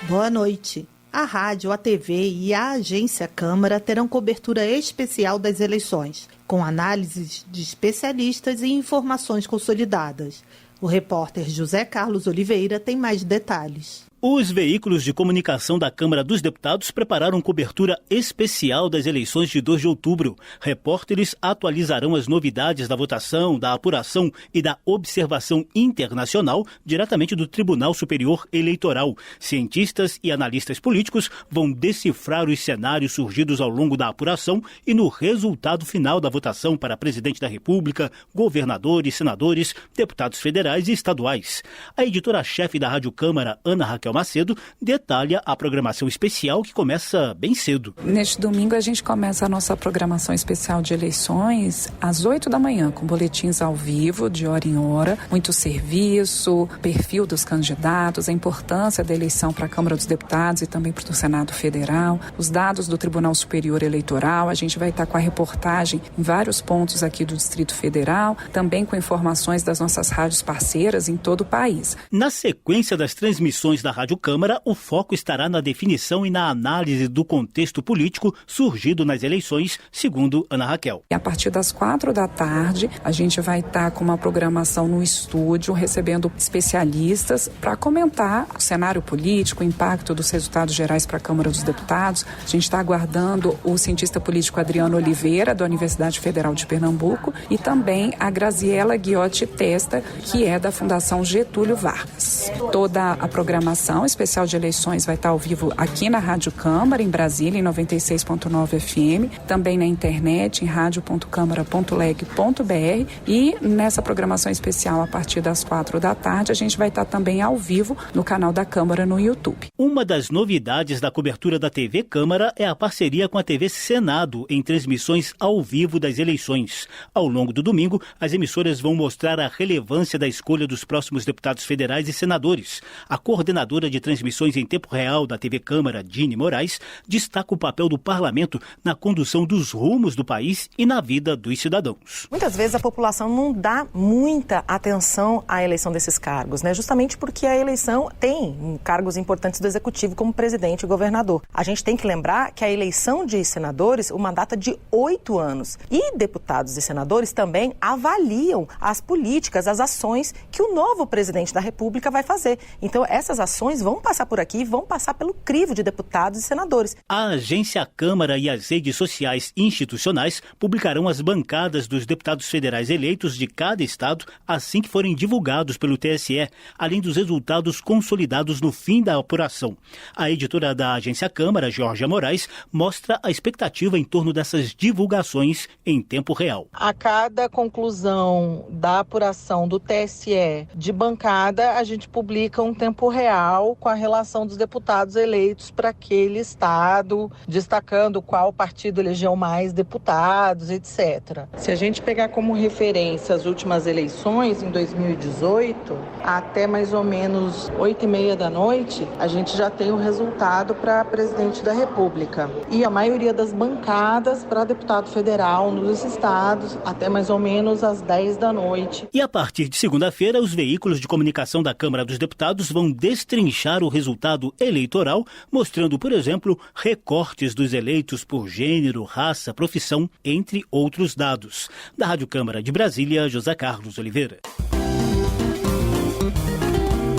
S9: Boa noite. A rádio, a TV e a Agência Câmara terão cobertura especial das eleições, com análises de especialistas e informações consolidadas. O repórter José Carlos Oliveira tem mais detalhes.
S10: Os veículos de comunicação da Câmara dos Deputados prepararam cobertura especial das eleições de 2 de outubro. Repórteres atualizarão as novidades da votação, da apuração e da observação internacional diretamente do Tribunal Superior Eleitoral. Cientistas e analistas políticos vão decifrar os cenários surgidos ao longo da apuração e no resultado final da votação para presidente da República, governadores, senadores, deputados federais e estaduais. A editora-chefe da Rádio Câmara, Ana Raquel Macedo, detalha a programação especial que começa bem cedo.
S11: Neste domingo a gente começa a nossa programação especial de eleições às 8 da manhã, com boletins ao vivo, de hora em hora, muito serviço, perfil dos candidatos, a importância da eleição para a Câmara dos Deputados e também para o Senado Federal, os dados do Tribunal Superior Eleitoral. A gente vai estar com a reportagem em vários pontos aqui do Distrito Federal, também com informações das nossas rádios parceiras em todo o país.
S10: Na sequência das transmissões da Rádio Câmara, o foco estará na definição e na análise do contexto político surgido nas eleições, segundo Ana Raquel.
S11: A partir das 4 da tarde, a gente vai estar com uma programação no estúdio, recebendo especialistas para comentar o cenário político, o impacto dos resultados gerais para a Câmara dos Deputados. A gente está aguardando o cientista político Adriano Oliveira, da Universidade Federal de Pernambuco, e também a Graziela Ghiotti Testa, que é da Fundação Getúlio Vargas. Toda a programação especial de eleições vai estar ao vivo aqui na Rádio Câmara, em Brasília, em 96.9 FM, também na internet, em radio.câmara.leg.br, e nessa programação especial, a partir das 4 da tarde, a gente vai estar também ao vivo no canal da Câmara no YouTube.
S10: Uma das novidades da cobertura da TV Câmara é a parceria com a TV Senado em transmissões ao vivo das eleições. Ao longo do domingo, as emissoras vão mostrar a relevância da escolha dos próximos deputados federais e senadores. A coordenadora de transmissões em tempo real da TV Câmara, Dini Moraes, destaca o papel do parlamento na condução dos rumos do país e na vida dos cidadãos.
S12: Muitas vezes a população não dá muita atenção à eleição desses cargos, né? Justamente porque a eleição tem cargos importantes do executivo, como presidente e governador. A gente tem que lembrar que a eleição de senadores, uma data de 8 anos. E deputados e senadores também avaliam as políticas, as ações que o novo presidente da República vai fazer. Então, essas ações eleições vão passar por aqui e vão passar pelo crivo de deputados e senadores.
S10: A agência Câmara e as redes sociais institucionais publicarão as bancadas dos deputados federais eleitos de cada estado assim que forem divulgados pelo TSE, além dos resultados consolidados no fim da apuração. A editora da agência Câmara, Georgia Moraes, mostra a expectativa em torno dessas divulgações em tempo real.
S2: A cada conclusão da apuração do TSE de bancada, a gente publica um tempo real com a relação dos deputados eleitos para aquele estado, destacando qual partido elegeu mais deputados, etc. Se a gente pegar como referência as últimas eleições, em 2018, até mais ou menos 8h30 da noite, a gente já tem o resultado para presidente da República. E a maioria das bancadas para deputado federal nos estados, até mais ou menos às 10 da noite.
S10: E a partir de segunda-feira, os veículos de comunicação da Câmara dos Deputados vão destrinchar o resultado eleitoral, mostrando, por exemplo, recortes dos eleitos por gênero, raça, profissão, entre outros dados. Da Rádio Câmara de Brasília, José Carlos Oliveira.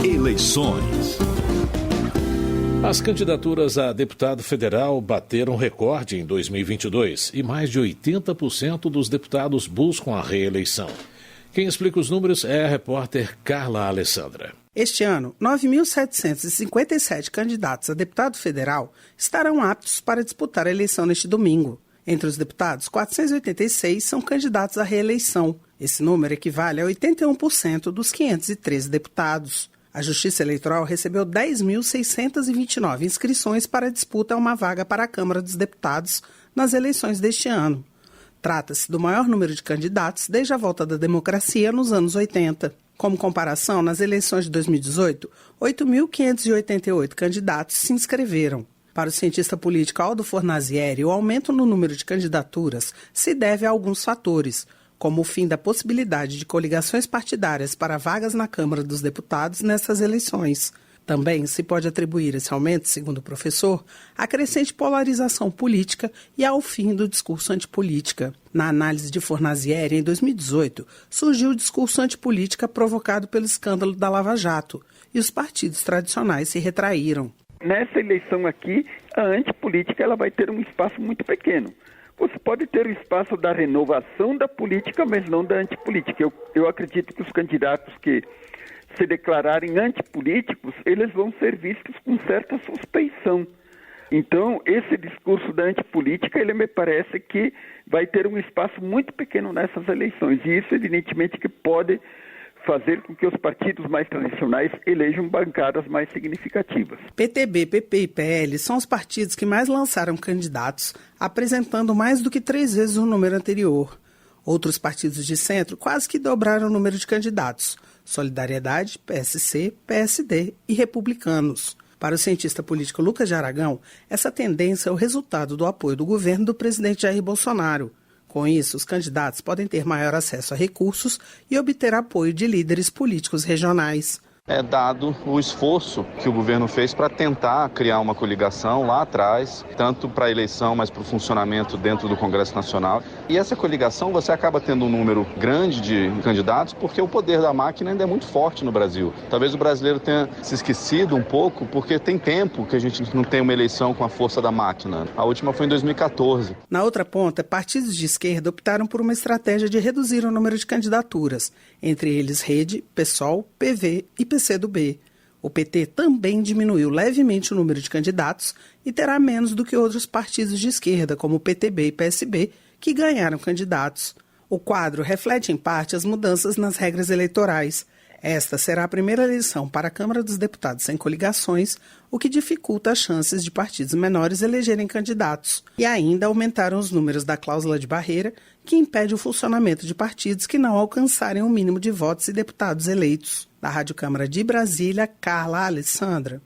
S13: Eleições. As candidaturas a deputado federal bateram recorde em 2022 e mais de 80% dos deputados buscam a reeleição. Quem explica os números é a repórter Carla Alessandra.
S3: Este ano, 9.757 candidatos a deputado federal estarão aptos para disputar a eleição neste domingo. Entre os deputados, 486 são candidatos à reeleição. Esse número equivale a 81% dos 513 deputados. A Justiça Eleitoral recebeu 10.629 inscrições para a disputa a uma vaga para a Câmara dos Deputados nas eleições deste ano. Trata-se do maior número de candidatos desde a volta da democracia nos anos 80. Como comparação, nas eleições de 2018, 8.588 candidatos se inscreveram. Para o cientista político Aldo Fornazieri, o aumento no número de candidaturas se deve a alguns fatores, como o fim da possibilidade de coligações partidárias para vagas na Câmara dos Deputados nessas eleições. Também se pode atribuir esse aumento, segundo o professor, à crescente polarização política e ao fim do discurso antipolítica. Na análise de Fornazieri, em 2018, surgiu o discurso antipolítica provocado pelo escândalo da Lava Jato, e os partidos tradicionais se retraíram.
S16: Nessa eleição aqui, a antipolítica ela vai ter um espaço muito pequeno. Você pode ter o espaço da renovação da política, mas não da antipolítica. Eu acredito que os candidatos que se declararem antipolíticos, eles vão ser vistos com certa suspeição. Então, esse discurso da antipolítica, ele me parece que vai ter um espaço muito pequeno nessas eleições. E isso, evidentemente, que pode fazer com que os partidos mais tradicionais elejam bancadas mais significativas.
S3: PTB, PP e PL são os partidos que mais lançaram candidatos, apresentando mais do que 3 vezes o número anterior. Outros partidos de centro quase que dobraram o número de candidatos: Solidariedade, PSC, PSD e Republicanos. Para o cientista político Lucas de Aragão, essa tendência é o resultado do apoio do governo do presidente Jair Bolsonaro. Com isso, os candidatos podem ter maior acesso a recursos e obter apoio de líderes políticos regionais.
S17: É dado o esforço que o governo fez para tentar criar uma coligação lá atrás, tanto para a eleição, mas para o funcionamento dentro do Congresso Nacional. E essa coligação, você acaba tendo um número grande de candidatos, porque o poder da máquina ainda é muito forte no Brasil. Talvez o brasileiro tenha se esquecido um pouco, porque tem tempo que a gente não tem uma eleição com a força da máquina. A última foi em 2014.
S3: Na outra ponta, partidos de esquerda optaram por uma estratégia de reduzir o número de candidaturas, entre eles Rede, PSOL, PV e PCdoB. O PT também diminuiu levemente o número de candidatos e terá menos do que outros partidos de esquerda, como o PTB e PSB, que ganharam candidatos. O quadro reflete, em parte, as mudanças nas regras eleitorais. Esta será a primeira eleição para a Câmara dos Deputados sem coligações, o que dificulta as chances de partidos menores elegerem candidatos. E ainda aumentaram os números da cláusula de barreira, que impede o funcionamento de partidos que não alcançarem o mínimo de votos e deputados eleitos. Da Rádio Câmara de Brasília, Carla Alessandra.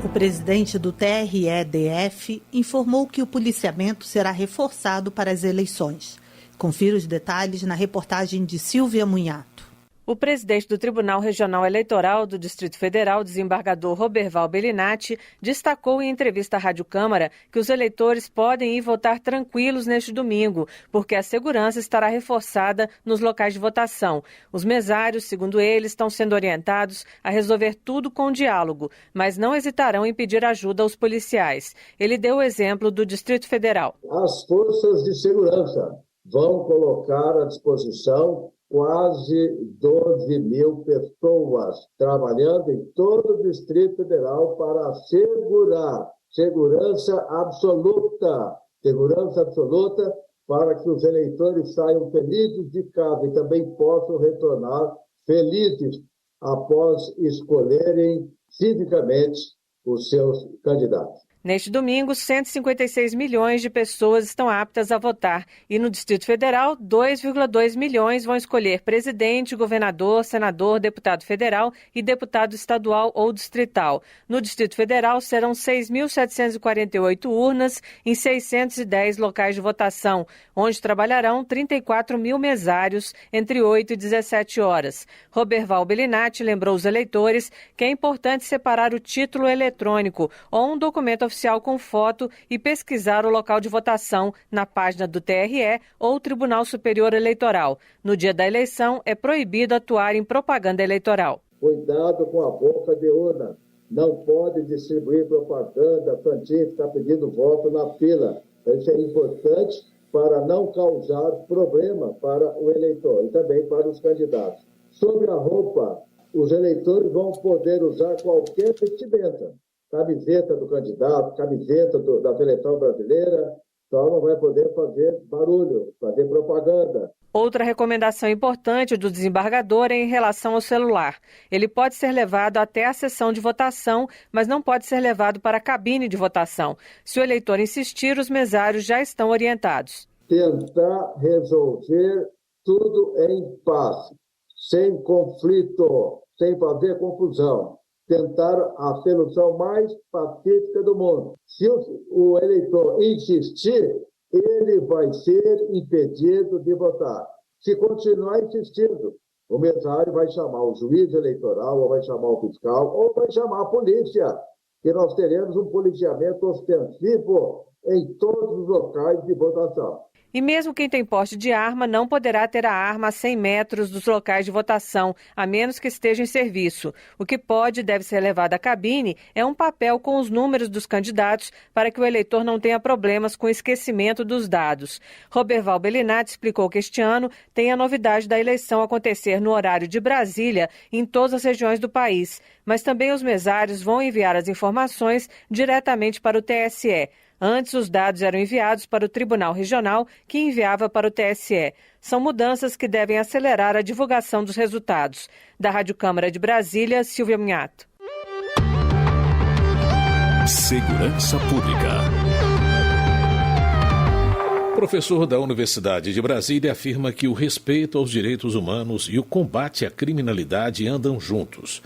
S9: O presidente do TRE-DF informou que o policiamento será reforçado para as eleições. Confira os detalhes na reportagem de Silvia Munhato.
S1: O presidente do Tribunal Regional Eleitoral do Distrito Federal, desembargador Roberval Bellinati, destacou em entrevista à Rádio Câmara que os eleitores podem ir votar tranquilos neste domingo, porque a segurança estará reforçada nos locais de votação. Os mesários, segundo ele, estão sendo orientados a resolver tudo com diálogo, mas não hesitarão em pedir ajuda aos policiais. Ele deu o exemplo do Distrito Federal.
S14: As forças de segurança vão colocar à disposição quase 12 mil pessoas trabalhando em todo o Distrito Federal para assegurar segurança absoluta para que os eleitores saiam felizes de casa e também possam retornar felizes após escolherem civicamente os seus candidatos.
S1: Neste domingo, 156 milhões de pessoas estão aptas a votar e no Distrito Federal, 2,2 milhões vão escolher presidente, governador, senador, deputado federal e deputado estadual ou distrital. No Distrito Federal, serão 6.748 urnas em 610 locais de votação, onde trabalharão 34 mil mesários entre 8 e 17 horas. Roberval Bellinati lembrou os eleitores que é importante separar o título eletrônico ou um documento oficial com foto e pesquisar o local de votação na página do TRE ou Tribunal Superior Eleitoral. No dia da eleição, é proibido atuar em propaganda eleitoral.
S14: Cuidado com a boca de urna. Não pode distribuir propaganda, cantinho, ficar pedindo voto na fila. Isso é importante para não causar problema para o eleitor e também para os candidatos. Sobre a roupa, os eleitores vão poder usar qualquer vestimenta. Camiseta do candidato, camiseta da seleção brasileira, só não vai poder fazer barulho, fazer propaganda.
S1: Outra recomendação importante do desembargador é em relação ao celular. Ele pode ser levado até a sessão de votação, mas não pode ser levado para a cabine de votação. Se o eleitor insistir, os mesários já estão orientados.
S14: Tentar resolver tudo em paz, sem conflito, sem fazer confusão. Tentar a solução mais pacífica do mundo. Se o eleitor insistir, ele vai ser impedido de votar. Se continuar insistindo, o mesário vai chamar o juiz eleitoral, ou vai chamar o fiscal, ou vai chamar a polícia, que nós teremos um policiamento ostensivo em todos os locais de votação.
S1: E mesmo quem tem porte de arma não poderá ter a arma a 100 metros dos locais de votação, a menos que esteja em serviço. O que pode e deve ser levado à cabine é um papel com os números dos candidatos para que o eleitor não tenha problemas com o esquecimento dos dados. Roberval Bellinati explicou que este ano tem a novidade da eleição acontecer no horário de Brasília em todas as regiões do país, mas também os mesários vão enviar as informações diretamente para o TSE. Antes, os dados eram enviados para o Tribunal Regional, que enviava para o TSE. São mudanças que devem acelerar a divulgação dos resultados. Da Rádio Câmara de Brasília, Silvia Minhato.
S15: Segurança Pública.
S13: O professor da Universidade de Brasília afirma que o respeito aos direitos humanos e o combate à criminalidade andam juntos.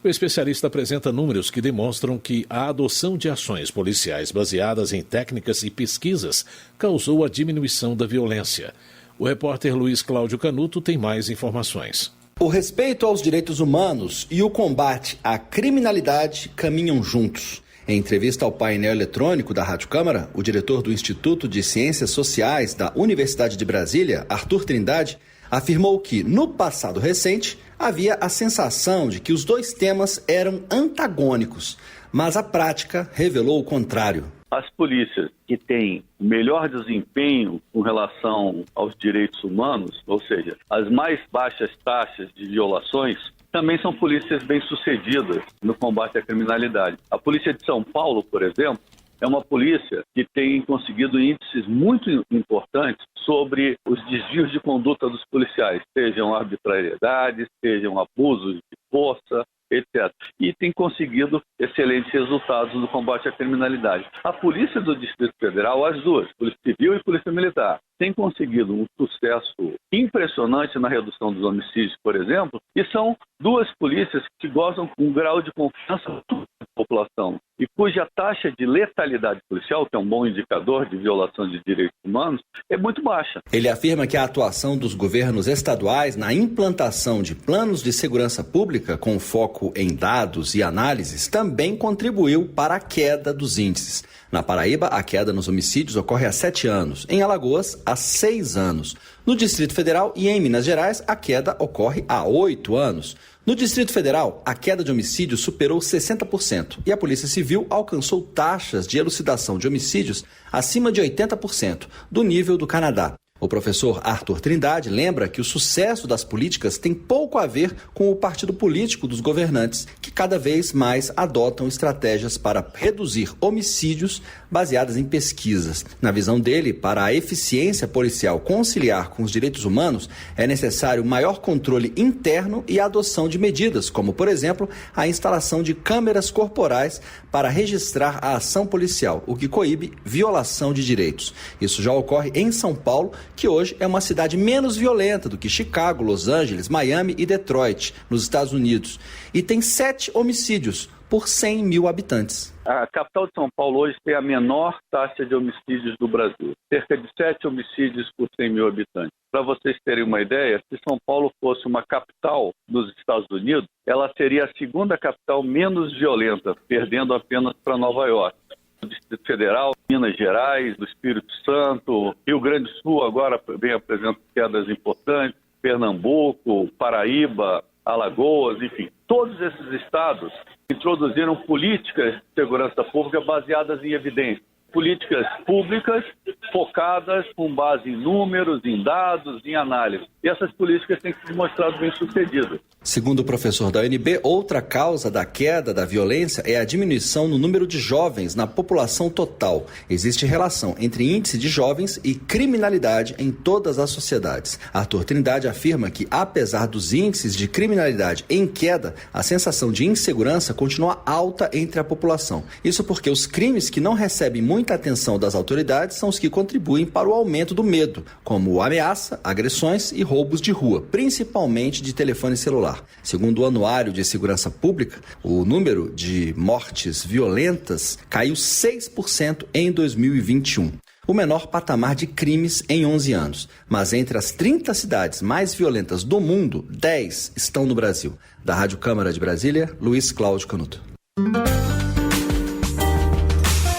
S13: O especialista apresenta números que demonstram que a adoção de ações policiais baseadas em técnicas e pesquisas causou a diminuição da violência. O repórter Luiz Cláudio Canuto tem mais informações.
S18: O respeito aos direitos humanos e o combate à criminalidade caminham juntos. Em entrevista ao painel eletrônico da Rádio Câmara, o diretor do Instituto de Ciências Sociais da Universidade de Brasília, Arthur Trindade, afirmou que, no passado recente, havia a sensação de que os dois temas eram antagônicos, mas a prática revelou o contrário.
S19: As polícias que têm melhor desempenho com relação aos direitos humanos, ou seja, as mais baixas taxas de violações, também são polícias bem-sucedidas no combate à criminalidade. A Polícia de São Paulo, por exemplo, é uma polícia que tem conseguido índices muito importantes sobre os desvios de conduta dos policiais, sejam arbitrariedades, sejam abusos de força, etc. E tem conseguido excelentes resultados no combate à criminalidade. A Polícia do Distrito Federal, as duas, Polícia Civil e Polícia Militar, tem conseguido um sucesso impressionante na redução dos homicídios, por exemplo, e são duas polícias que gozam com um grau de confiança da população. E cuja taxa de letalidade policial, que é um bom indicador de violação de direitos humanos, é muito baixa.
S18: Ele afirma que a atuação dos governos estaduais na implantação de planos de segurança pública com foco em dados e análises também contribuiu para a queda dos índices. Na Paraíba, a queda nos homicídios ocorre há 7 anos. Em Alagoas, há 6 anos. No Distrito Federal e em Minas Gerais, a queda ocorre há 8 anos. No Distrito Federal, a queda de homicídios superou 60% e a Polícia Civil alcançou taxas de elucidação de homicídios acima de 80% do nível do Canadá. O professor Arthur Trindade lembra que o sucesso das políticas tem pouco a ver com o partido político dos governantes, que cada vez mais adotam estratégias para reduzir homicídios baseadas em pesquisas. Na visão dele, para a eficiência policial conciliar com os direitos humanos, é necessário maior controle interno e a adoção de medidas, como, por exemplo, a instalação de câmeras corporais para registrar a ação policial, o que coíbe violação de direitos. Isso já ocorre em São Paulo, que hoje é uma cidade menos violenta do que Chicago, Los Angeles, Miami e Detroit, nos Estados Unidos. E tem 7 homicídios por 100 mil habitantes.
S19: A capital de São Paulo hoje tem a menor taxa de homicídios do Brasil. Cerca de 7 homicídios por 100 mil habitantes. Para vocês terem uma ideia, se São Paulo fosse uma capital dos Estados Unidos, ela seria a segunda capital menos violenta, perdendo apenas para Nova York. O Distrito Federal, Minas Gerais, do Espírito Santo, Rio Grande do Sul agora vem apresentando quedas importantes, Pernambuco, Paraíba, Alagoas, enfim. Todos esses estados introduziram políticas de segurança pública baseadas em evidência. Políticas públicas focadas com base em números, em dados, em análise. E essas políticas têm se mostrado bem-sucedidas.
S18: Segundo o professor da UNB, outra causa da queda da violência é a diminuição no número de jovens na população total. Existe relação entre índice de jovens e criminalidade em todas as sociedades. Arthur Trindade afirma que, apesar dos índices de criminalidade em queda, a sensação de insegurança continua alta entre a população. Isso porque os crimes que não recebem muita atenção das autoridades são os que contribuem para o aumento do medo, como ameaça, agressões e roubos de rua, principalmente de telefone celular. Segundo o Anuário de Segurança Pública, o número de mortes violentas caiu 6% em 2021. O menor patamar de crimes em 11 anos. Mas entre as 30 cidades mais violentas do mundo, 10 estão no Brasil. Da Rádio Câmara de Brasília, Luiz Cláudio Canuto.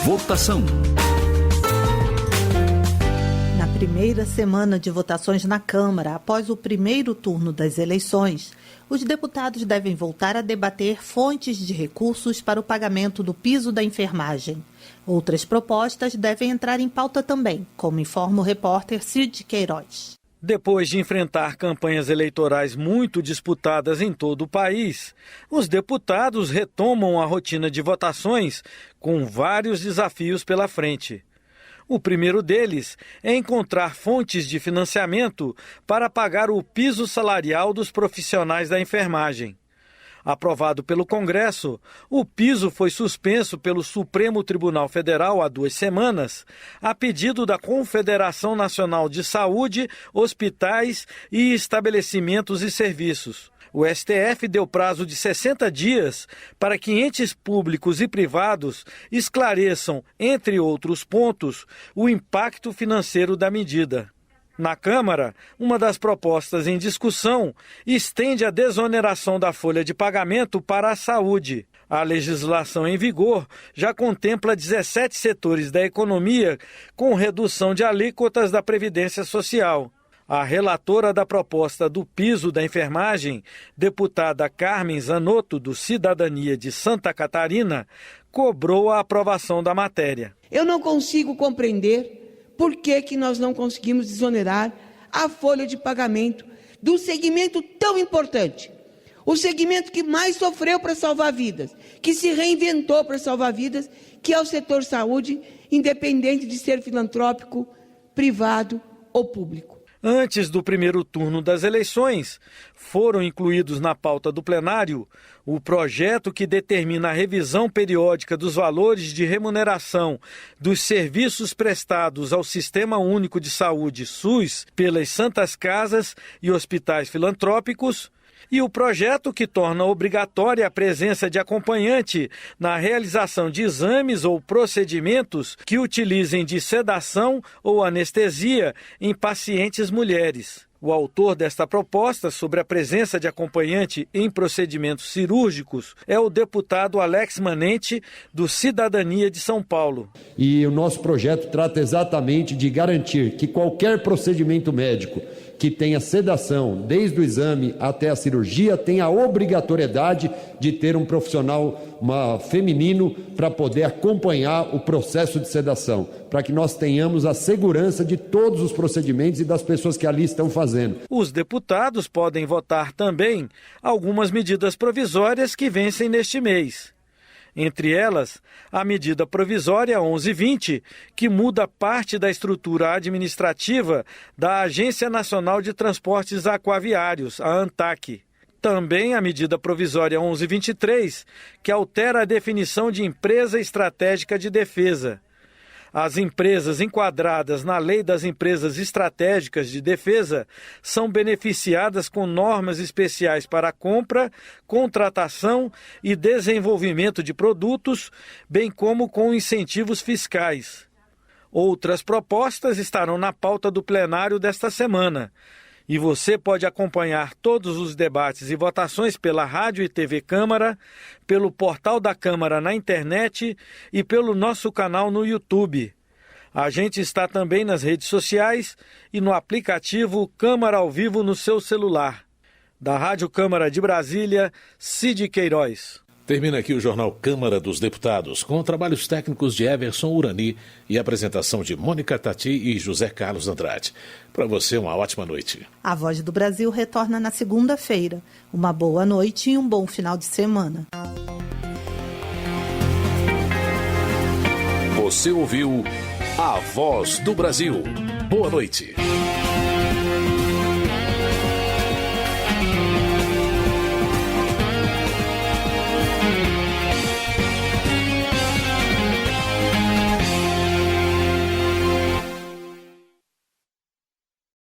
S15: Votação.
S9: Na primeira semana de votações na Câmara, após o primeiro turno das eleições, os deputados devem voltar a debater fontes de recursos para o pagamento do piso da enfermagem. Outras propostas devem entrar em pauta também, como informa o repórter Cid Queiroz.
S6: Depois de enfrentar campanhas eleitorais muito disputadas em todo o país, os deputados retomam a rotina de votações com vários desafios pela frente. O primeiro deles é encontrar fontes de financiamento para pagar o piso salarial dos profissionais da enfermagem. Aprovado pelo Congresso, o piso foi suspenso pelo Supremo Tribunal Federal há 2 semanas, a pedido da Confederação Nacional de Saúde, Hospitais e Estabelecimentos e Serviços. O STF deu prazo de 60 dias para que entes públicos e privados esclareçam, entre outros pontos, o impacto financeiro da medida. Na Câmara, uma das propostas em discussão estende a desoneração da folha de pagamento para a saúde. A legislação em vigor já contempla 17 setores da economia com redução de alíquotas da Previdência Social. A relatora da proposta do piso da enfermagem, deputada Carmen Zanotto, do Cidadania de Santa Catarina, cobrou a aprovação da matéria.
S22: Eu não consigo compreender por que nós não conseguimos desonerar a folha de pagamento do segmento tão importante. O segmento que mais sofreu para salvar vidas, que se reinventou para salvar vidas, que é o setor saúde, independente de ser filantrópico, privado ou público.
S6: Antes do primeiro turno das eleições, foram incluídos na pauta do plenário o projeto que determina a revisão periódica dos valores de remuneração dos serviços prestados ao Sistema Único de Saúde, SUS, pelas Santas Casas e hospitais filantrópicos, E o projeto que torna obrigatória a presença de acompanhante na realização de exames ou procedimentos que utilizem de sedação ou anestesia em pacientes mulheres. O autor desta proposta sobre a presença de acompanhante em procedimentos cirúrgicos é o deputado Alex Manente, do Cidadania de São Paulo.
S4: E o nosso projeto trata exatamente de garantir que qualquer procedimento médico que tenha sedação, desde o exame até a cirurgia, tenha a obrigatoriedade de ter um profissional feminino para poder acompanhar o processo de sedação, para que nós tenhamos a segurança de todos os procedimentos e das pessoas que ali estão fazendo.
S6: Os deputados podem votar também algumas medidas provisórias que vencem neste mês. Entre elas, a medida provisória 1120, que muda parte da estrutura administrativa da Agência Nacional de Transportes Aquaviários, a ANTAQ. Também a medida provisória 1123, que altera a definição de empresa estratégica de defesa. As empresas enquadradas na Lei das Empresas Estratégicas de Defesa são beneficiadas com normas especiais para a compra, contratação e desenvolvimento de produtos, bem como com incentivos fiscais. Outras propostas estarão na pauta do plenário desta semana. E você pode acompanhar todos os debates e votações pela Rádio e TV Câmara, pelo portal da Câmara na internet e pelo nosso canal no YouTube. A gente está também nas redes sociais e no aplicativo Câmara ao Vivo no seu celular. Da Rádio Câmara de Brasília, Cid Queiroz.
S13: Termina aqui o Jornal Câmara dos Deputados, com trabalhos técnicos de Everson Urani e apresentação de Mônica Tati e José Carlos Andrade. Para você, uma ótima noite.
S9: A Voz do Brasil retorna na segunda-feira. Uma boa noite e um bom final de semana.
S15: Você ouviu A Voz do Brasil. Boa noite.